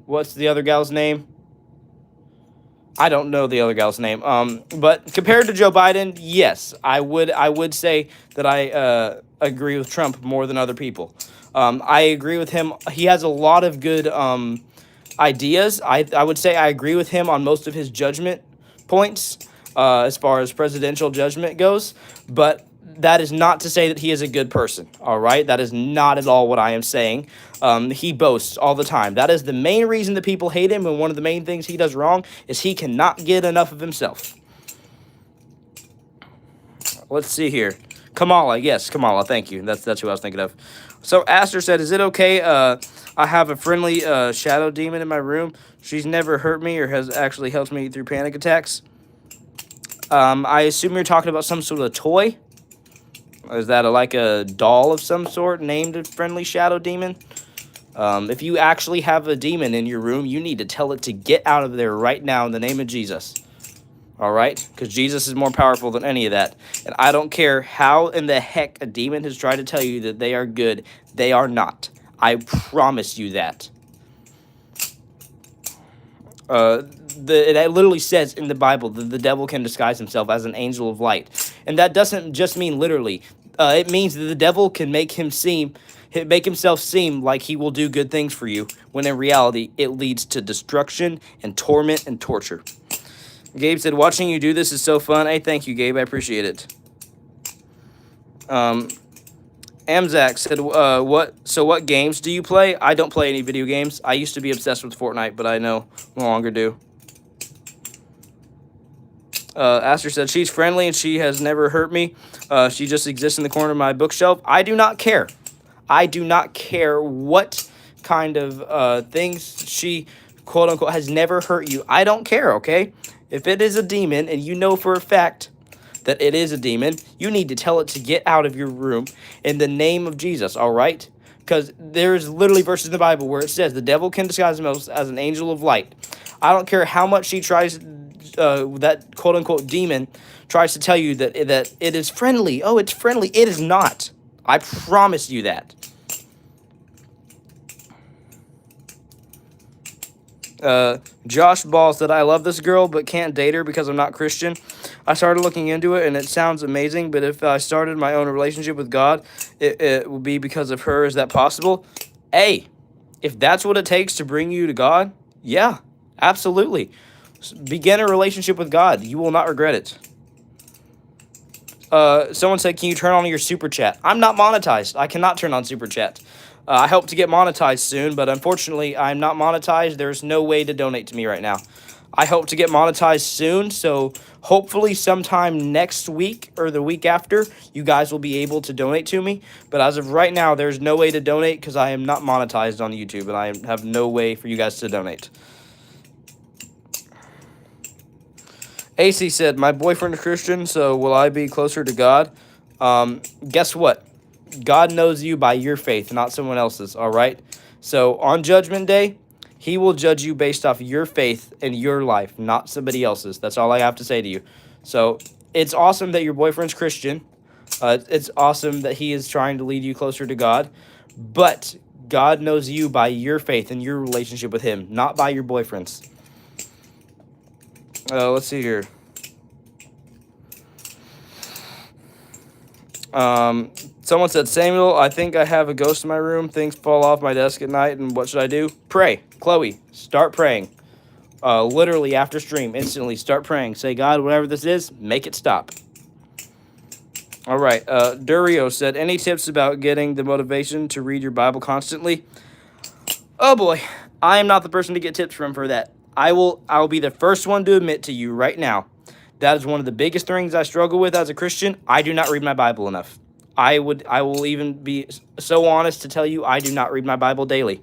What's the other gal's name? I don't know the other gal's name. But compared to Joe Biden, yes, I would say that I agree with Trump more than other people. I agree with him. He has a lot of good ideas. I would say I agree with him on most of his judgment points as far as presidential judgment goes. But that is not to say that he is a good person, all right? That is not at all what I am saying. He boasts all the time. That is the main reason that people hate him, and one of the main things he does wrong is he cannot get enough of himself. Let's see here. Kamala, yes, Kamala, thank you. That's who I was thinking of. So Aster said, is it okay I have a friendly shadow demon in my room? She's never hurt me or has actually helped me through panic attacks. I assume you're talking about some sort of toy. Is that like a doll of some sort named a friendly shadow demon? If you actually have a demon in your room, you need to tell it to get out of there right now in the name of Jesus. All right? Because Jesus is more powerful than any of that. And I don't care how in the heck a demon has tried to tell you that they are good. They are not. I promise you that. It literally says in the Bible that the devil can disguise himself as an angel of light. And that doesn't just mean literally. It means that the devil can make himself seem like he will do good things for you, when in reality, it leads to destruction and torment and torture. Gabe said, watching you do this is so fun. Hey, thank you, Gabe. I appreciate it. Amzak said, what games do you play? I don't play any video games. I used to be obsessed with Fortnite, but I no longer do. Aster said, she's friendly and she has never hurt me. She just exists in the corner of my bookshelf. I do not care. I do not care what kind of things she, quote unquote, has never hurt you. I don't care, okay? If it is a demon and you know for a fact that it is a demon, you need to tell it to get out of your room in the name of Jesus, all right? Because there's literally verses in the Bible where it says the devil can disguise himself as an angel of light. I don't care how much she tries, that quote-unquote demon tries to tell you that it is friendly. Oh, it's friendly. It is not. I promise you that. Josh Ball said, I love this girl, but can't date her because I'm not Christian. I started looking into it, and it sounds amazing, but if I started my own relationship with God, it will be because of her. Is that possible? Hey, if that's what it takes to bring you to God, yeah, absolutely. Begin a relationship with God. You will not regret it. Someone said, can you turn on your super chat? I'm not monetized. I cannot turn on super chat. I hope to get monetized soon, but unfortunately, I'm not monetized. There's no way to donate to me right now. I hope to get monetized soon, so hopefully sometime next week or the week after, you guys will be able to donate to me. But as of right now, there's no way to donate because I am not monetized on YouTube, and I have no way for you guys to donate. AC said, my boyfriend is Christian, so will I be closer to God? Guess what? God knows you by your faith, not someone else's, all right? So on Judgment Day, he will judge you based off your faith and your life, not somebody else's. That's all I have to say to you. So it's awesome that your boyfriend's Christian. It's awesome that he is trying to lead you closer to God. But God knows you by your faith and your relationship with him, not by your boyfriends. Let's see here. Someone said, Samuel, I think I have a ghost in my room. Things fall off my desk at night, and what should I do? Pray. Chloe, start praying. Literally after stream, instantly start praying. Say, God, whatever this is, make it stop. All right. Durio said, any tips about getting the motivation to read your Bible constantly? Oh boy, I am not the person to get tips from for that. I will be the first one to admit to you right now. That is one of the biggest things I struggle with as a Christian. I do not read my Bible enough. I will even be so honest to tell you I do not read my Bible daily.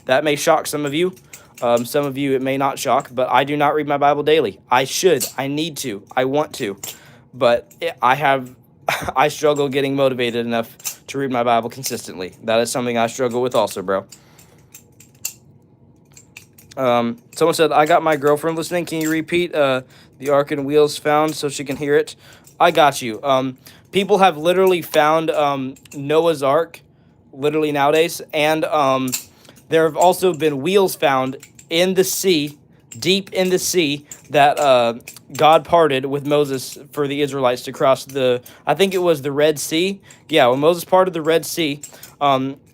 That may shock some of you. Some of you it may not shock, but I do not read my Bible daily. I should. I need to. I want to. But I struggle getting motivated enough to read my Bible consistently. That is something I struggle with also, bro. Someone said, I got my girlfriend listening. Can you repeat the ark and wheels found so she can hear it? I got you. People have literally found Noah's Ark, literally nowadays, and there have also been wheels found in the sea, deep in the sea, that God parted with Moses for the Israelites to cross I think it was the Red Sea. Yeah, when Moses parted the Red Sea,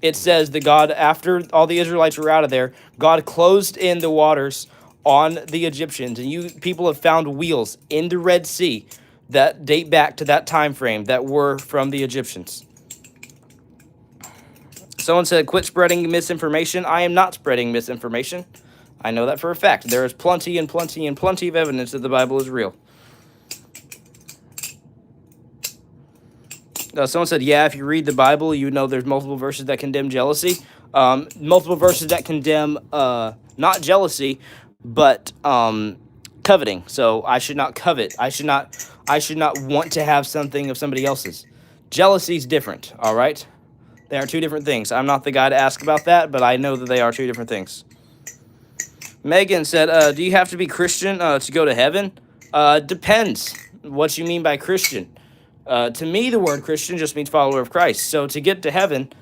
it says that God, after all the Israelites were out of there, God closed in the waters on the Egyptians, and people have found wheels in the Red Sea that date back to that time frame that were from the Egyptians. Someone said, quit spreading misinformation. I am not spreading misinformation. I know that for a fact. There is plenty and plenty and plenty of evidence that the Bible is real. Someone said, yeah, if you read the Bible, you know there's multiple verses that condemn jealousy. Multiple verses that condemn not jealousy, but coveting. So I should not covet. I should not want to have something of somebody else's. Jealousy is different, all right? They are two different things. I'm not the guy to ask about that, but I know that they are two different things. Megan said, do you have to be Christian to go to heaven? Depends what you mean by Christian. To me, the word Christian just means follower of Christ. So to get to heaven,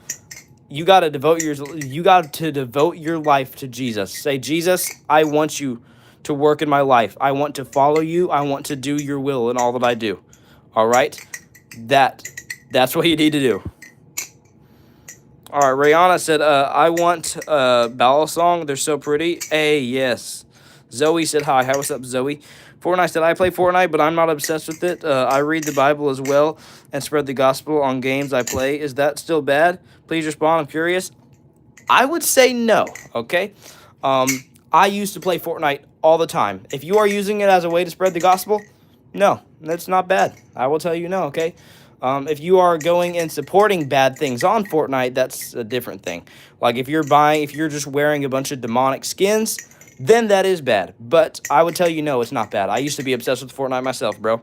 you got to devote your life to Jesus. Say, Jesus, I want you to work in my life. I want to follow you. I want to do your will in all that I do. All right? That's what you need to do. All right, Rihanna said, I want Balisong. They're so pretty. Hey, yes. Zoe said, hi. Hi, what's up, Zoe? Fortnite said, I play Fortnite, but I'm not obsessed with it. I read the Bible as well and spread the gospel on games I play. Is that still bad? Please respond. I'm curious. I would say no, okay? I used to play Fortnite all the time. If you are using it as a way to spread the gospel, no, that's not bad. I will tell you no, okay? If you are going and supporting bad things on Fortnite, that's a different thing. Like if you're just wearing a bunch of demonic skins, then that is bad. But I would tell you no, it's not bad. I used to be obsessed with Fortnite myself, bro.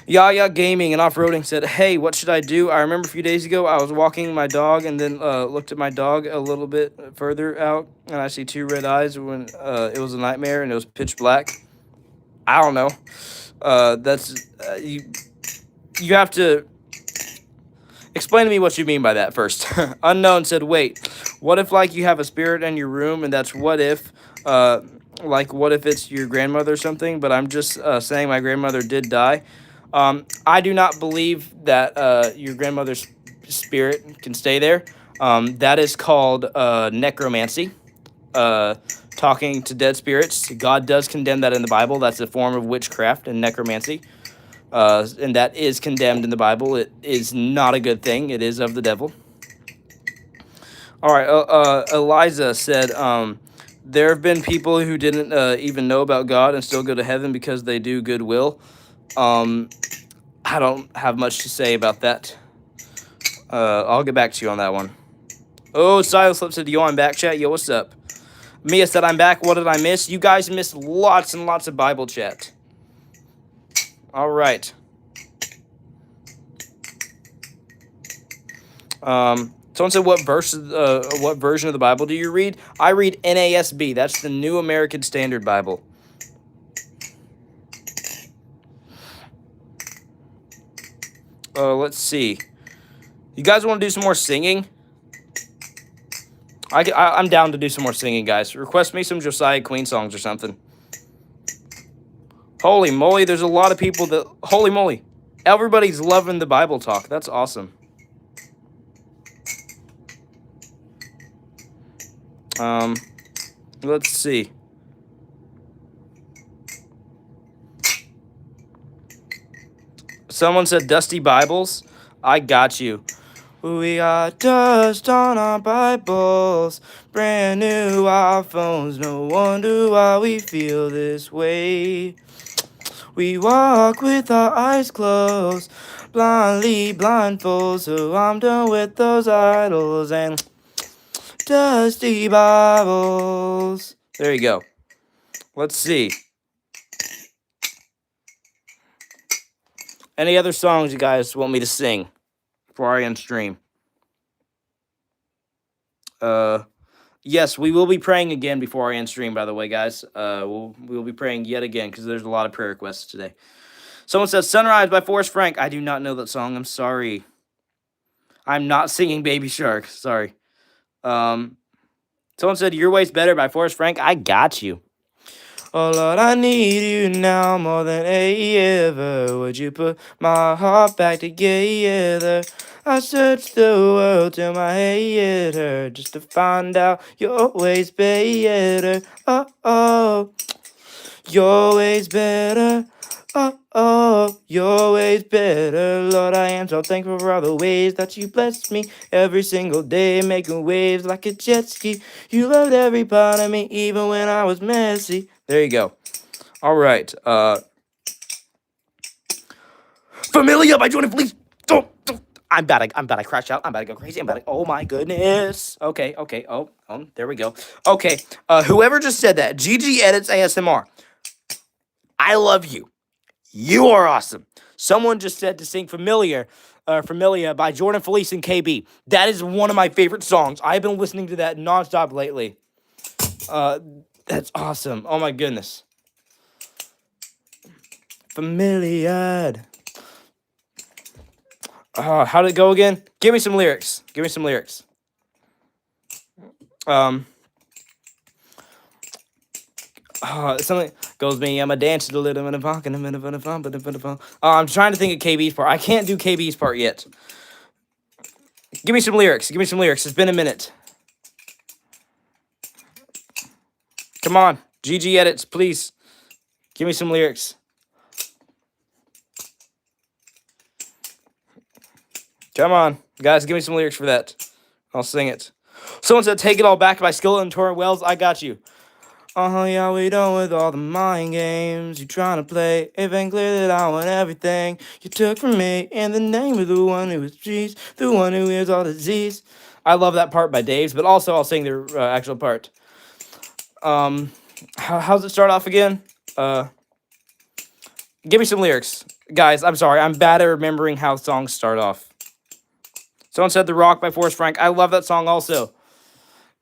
Yaya Gaming and Off-Roading said, hey, what should I do? I remember a few days ago I was walking my dog and then looked at my dog a little bit further out, and I see two red eyes when it was a nightmare and it was pitch black. I don't know. You have to explain to me what you mean by that first. Unknown said, wait, what if like you have a spirit in your room and that's what if it's your grandmother or something, but I'm just saying my grandmother did die. I do not believe that your grandmother's spirit can stay there. That is called necromancy, talking to dead spirits. God does condemn that in the Bible. That's a form of witchcraft and necromancy. And that is condemned in the Bible. It is not a good thing. It is of the devil. All right, Eliza said, there have been people who didn't even know about God and still go to heaven because they do goodwill. I don't have much to say about that. I'll get back to you on that one. Oh, Silas Flip said, yo, I'm back, chat. Yo, what's up? Mia said, I'm back. What did I miss? You guys missed lots and lots of Bible chat. All right. Someone said, what version of the Bible do you read? I read NASB. That's the New American Standard Bible. Let's see. You guys want to do some more singing? I'm down to do some more singing, guys. Request me some Josiah Queen songs or something. Holy moly, there's a lot of people that... Holy moly. Everybody's loving the Bible talk. That's awesome. Let's see. Someone said Dusty Bibles. I got you. We got dust on our Bibles, brand new iPhones. No wonder why we feel this way. We walk with our eyes closed, blindly blindfold. So I'm done with those idols and dusty Bibles. There you go. Let's see. Any other songs you guys want me to sing before I end stream? Yes, we will be praying again before I end stream, by the way, guys. We'll be praying yet again because there's a lot of prayer requests today. Someone says Sunrise by Forrest Frank. I do not know that song. I'm sorry. I'm not singing Baby Shark. Sorry. Someone said Your Way's Better by Forrest Frank. I got you. Oh, Lord, I need you now more than ever. Would you put my heart back together? I searched the world till my head hurt just to find out you're always better. Oh, oh, you're always better. Oh, oh, you're always better. Lord, I am so thankful for all the ways that you bless me every single day, making waves like a jet ski. You loved every part of me, even when I was messy. There you go. All right. Familia by Jordan Felice. I'm about to crash out. I'm about to go crazy. Oh my goodness. Okay. Oh, there we go. Okay. Whoever just said that, GG Edits ASMR. I love you. You are awesome. Someone just said to sing Familia by Jordan Felice and KB. That is one of my favorite songs. I've been listening to that nonstop lately. That's awesome. Oh my goodness. Familiar. How did it go again? Give me some lyrics. Something goes me. I'm a dancer, a little bit of funk, and a bit of fun. I'm trying to think of KB's part. I can't do KB's part yet. Give me some lyrics. It's been a minute. Come on, GG Edits, please. Give me some lyrics. Come on, guys, give me some lyrics for that. I'll sing it. Someone said, Take It All Back by Skillet and Torrent Wells. I got you. Yeah, we done with all the mind games you trying to play. It ain't clear that I want everything you took from me in the name of the one who is peace, the one who heals all disease. I love that part by Dave's, but also I'll sing the actual part. How's it start off again? Give me some lyrics. Guys, I'm sorry. I'm bad at remembering how songs start off. Someone said The Rock by Forrest Frank. I love that song also.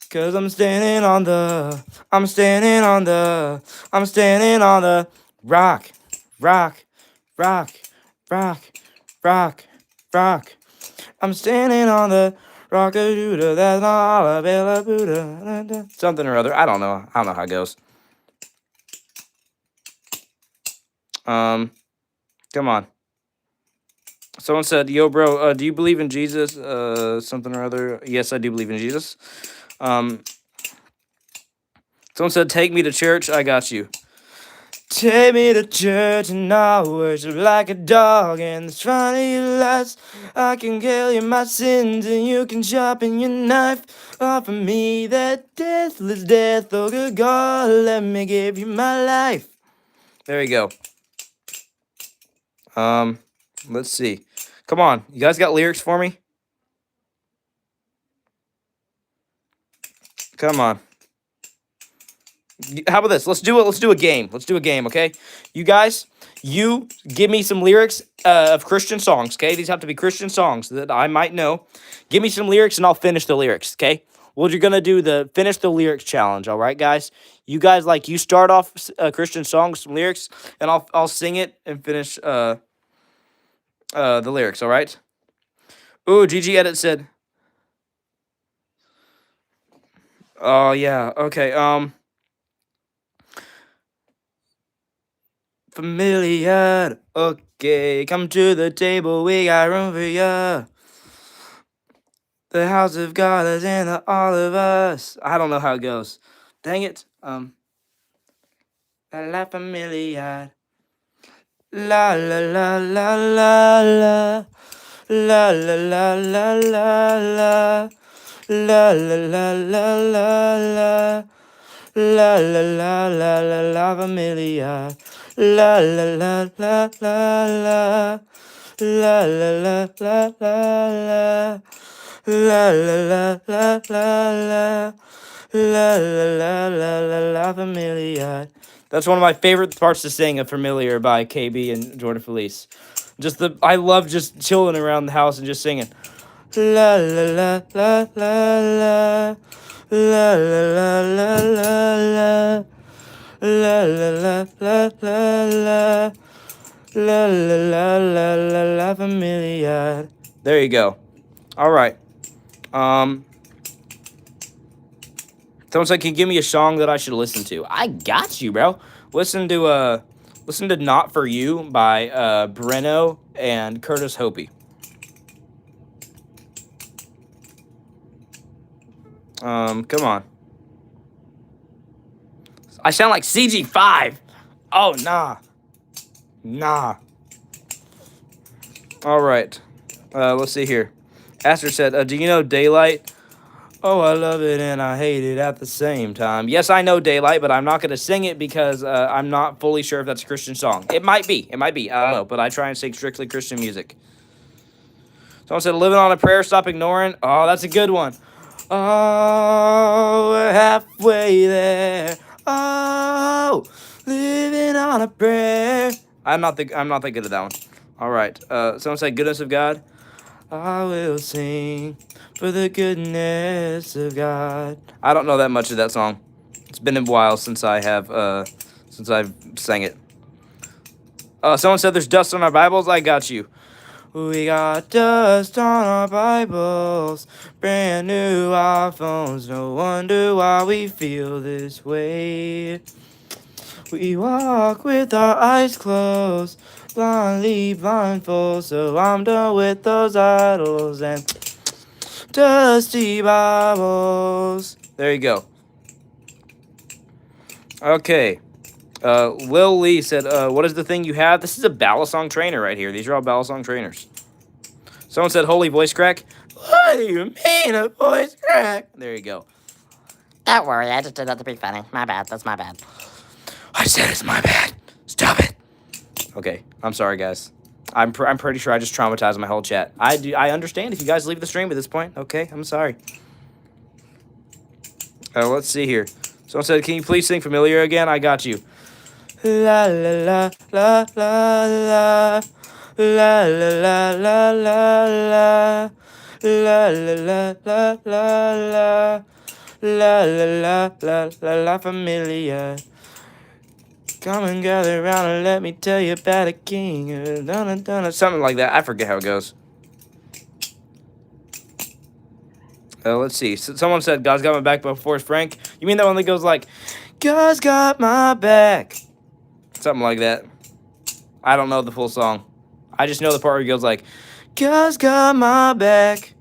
Cause I'm standing on the rock. I'm standing on the rock of Judah, that's all of Bella Buddha. Something or other. I don't know how it goes. Come on. Someone said, yo, bro, do you believe in Jesus? Something or other. Yes, I do believe in Jesus. Someone said, take me to church. I got you. Take me to church and I'll worship like a dog in the front of your lights. I can kill you my sins and you can sharpen your knife. Offer me that deathless death. Oh, good God, let me give you my life. There you go. Let's see. Come on, you guys got lyrics for me? Come on. How about this? Let's do a game. Okay? You guys, you give me some lyrics of Christian songs, okay? These have to be Christian songs that I might know. Give me some lyrics and I'll finish the lyrics, okay? Well, you're going to do the finish the lyrics challenge, all right, guys? You guys, you start off a Christian song, some lyrics, and I'll sing it and finish the lyrics, all right? Ooh, GG Edit said, Oh yeah. Okay. Familiar. Okay, come to the table. We got room for ya. The house of God is in the all of us. I don't know how it goes. Dang it. La familiar. La la la la la la. La la la la la la. La la la la la la. La la la la la la familiar. La la la la la la. La la la la la la. La la la la la la. La la la la la la familiar. That's one of my favorite parts to sing of Familiar by KB and Jordan Felice. I love just chilling around the house and just singing. La la la la la la. La la la la la la. La la la la la la. La la la la la la familiar. There you go. All right. Someone said, "Can you give me a song that I should listen to?" I got you, bro. Listen to "Not For You" by Breno and Curtis Hopi. Come on. I sound like CG5. Oh, nah. Nah. All right. Let's see here. Aster said, "Do you know Daylight?" Oh, I love it and I hate it at the same time. Yes, I know Daylight, but I'm not going to sing it because I'm not fully sure if that's a Christian song. It might be. It might be. I don't know, but I try and sing strictly Christian music. Someone said, "Living on a Prayer, Stop Ignoring." Oh, that's a good one. Oh, we're halfway there. Oh, living on a prayer. I'm not that good at that one. All right. Someone said, "Goodness of God." I will sing for the goodness of God. I don't know that much of that song. It's been a while since I've sang it. Someone said there's dust on our Bibles. I got you. We got dust on our Bibles, brand new iPhones. No wonder why we feel this way. We walk with our eyes closed, blindly blindfold. So I'm done with those idols and dusty Bibles. There you go. Okay. Lil Lee said, "What is the thing you have?" This is a Balisong trainer right here. These are all Balisong trainers. Someone said, "Holy voice crack." What do you mean, a voice crack? There you go. Don't worry, I just did that to be funny. My bad, that's my bad. I said it's my bad. Stop it. Okay, I'm sorry, guys. I'm pretty sure I just traumatized my whole chat. I understand if you guys leave the stream at this point. Okay, I'm sorry. Let's see here. Someone said, "Can you please sing Familiar again?" I got you. La la la la la la. La la la la la la. La la la la la la. La la la la la la familiar. Come and gather around and let me tell you about a king. Something like that. I forget how it goes. Let's see. Someone said, "God's got my back" by Forrest Frank. You mean that one that goes like, "God's got my back"? Something like that. I don't know the full song. I just know the part where he goes like, "God's got my back."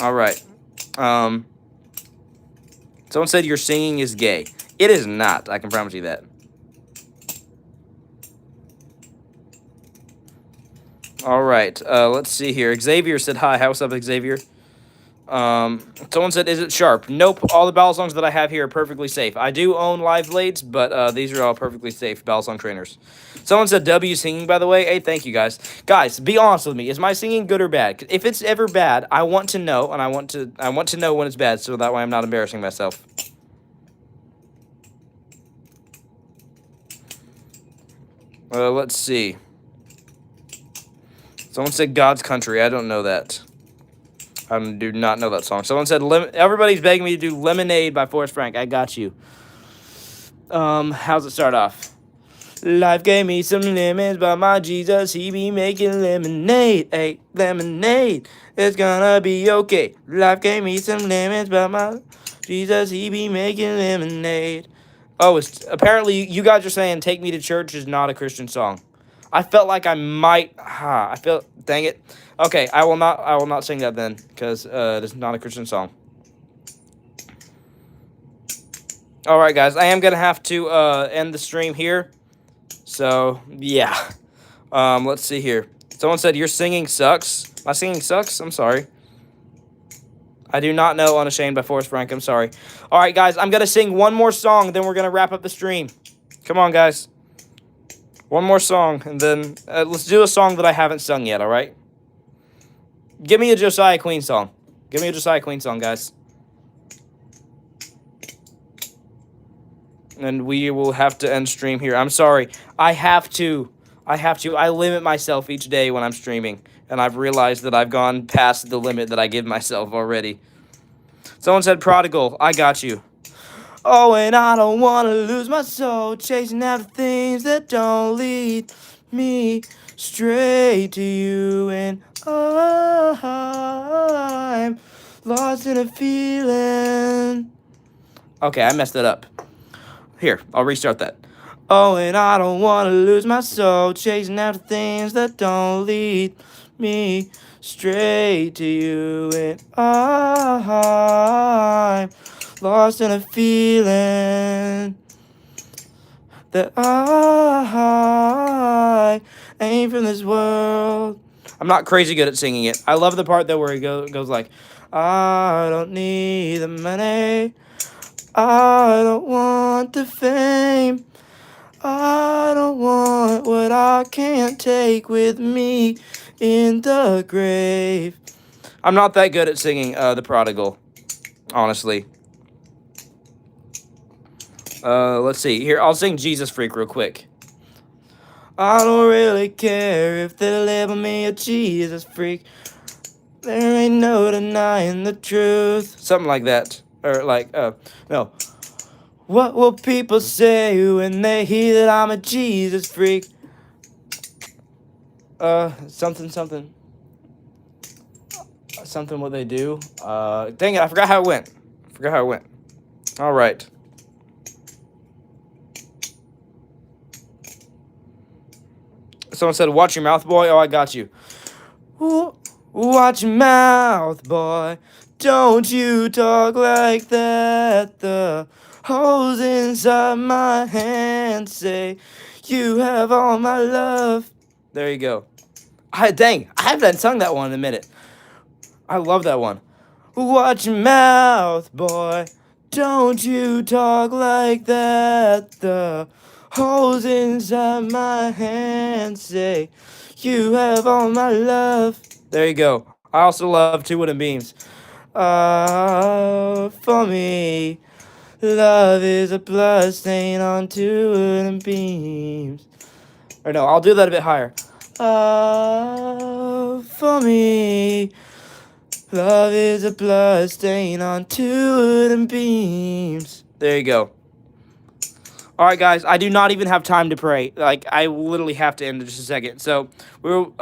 All right. Someone said your singing is gay. It is not. I can promise you that. All right. Let's see here. Xavier said hi. What's up, Xavier? Someone said, "Is it sharp?" Nope. All the Balisongs that I have here are perfectly safe. I do own live blades, but these are all perfectly safe Balisong trainers. Someone said W singing, by the way. Hey, thank you, guys. Guys, be honest with me. Is my singing good or bad? If it's ever bad, I want to know, and I want to know when it's bad, so that way I'm not embarrassing myself. Let's see. Someone said God's Country. I don't know that. I do not know that song. Someone said, "Everybody's begging me to do Lemonade" by Forrest Frank. I got you. How's it start off? Life gave me some lemons, but my Jesus, he be making lemonade. Hey, lemonade, it's gonna be okay. Life gave me some lemons, but my Jesus, he be making lemonade. Oh, it's apparently you guys are saying "Take Me to Church" is not a Christian song. I felt like I might. I felt. Dang it. Okay, I will not. I will not sing that then, because it is not a Christian song. All right, guys. I am gonna have to end the stream here. So yeah. Let's see here. Someone said your singing sucks. My singing sucks. I'm sorry. I do not know "Unashamed" by Forrest Frank. I'm sorry. All right, guys. I'm gonna sing one more song, then we're gonna wrap up the stream. Come on, guys. One more song, and then let's do a song that I haven't sung yet, all right? Give me a Josiah Queen song. Give me a Josiah Queen song, guys. And we will have to end stream here. I'm sorry. I have to. I limit myself each day when I'm streaming, and I've realized that I've gone past the limit that I give myself already. Someone said "Prodigal." I got you. Oh, and I don't want to lose my soul chasing after things that don't lead me straight to you. And I'm lost in a feeling. Okay, I messed it up. Here, I'll restart that. Oh, and I don't want to lose my soul chasing after things that don't lead me straight to you. And I'm lost in a feeling that I ain't from this world. I'm not crazy good at singing it. I love the part though where it goes like, I don't need the money, I don't want the fame, I don't want what I can't take with me in the grave. I'm not that good at singing The Prodigal, honestly. Let's see. Here, I'll sing Jesus Freak real quick. I don't really care if they label me a Jesus freak. There ain't no denying the truth. Something like that. Or like, no. What will people say when they hear that I'm a Jesus freak? Something. Something what they do. Dang it, I forgot how it went. All right. Someone said, watch your mouth, boy. Oh, I got you. Ooh, watch your mouth, boy. Don't you talk like that. The holes inside my hand say you have all my love. There you go. Dang, I haven't sung that one in a minute. I love that one. Watch your mouth, boy. Don't you talk like that. The holes inside my hand say you have all my love. There you go. I also love Two Wooden Beams. For me, love is a blood stain on two wooden beams. Or no, I'll do that a bit higher. For me, love is a blood stain on two wooden beams. There you go. All right, guys, I do not even have time to pray. Like, I literally have to end in just a second. So we'll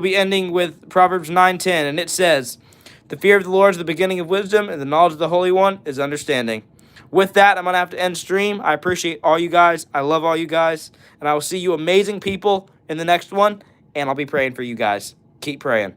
be ending with Proverbs 9:10, and it says, the fear of the Lord is the beginning of wisdom, and the knowledge of the Holy One is understanding. With that, I'm going to have to end stream. I appreciate all you guys. I love all you guys. And I will see you amazing people in the next one, and I'll be praying for you guys. Keep praying.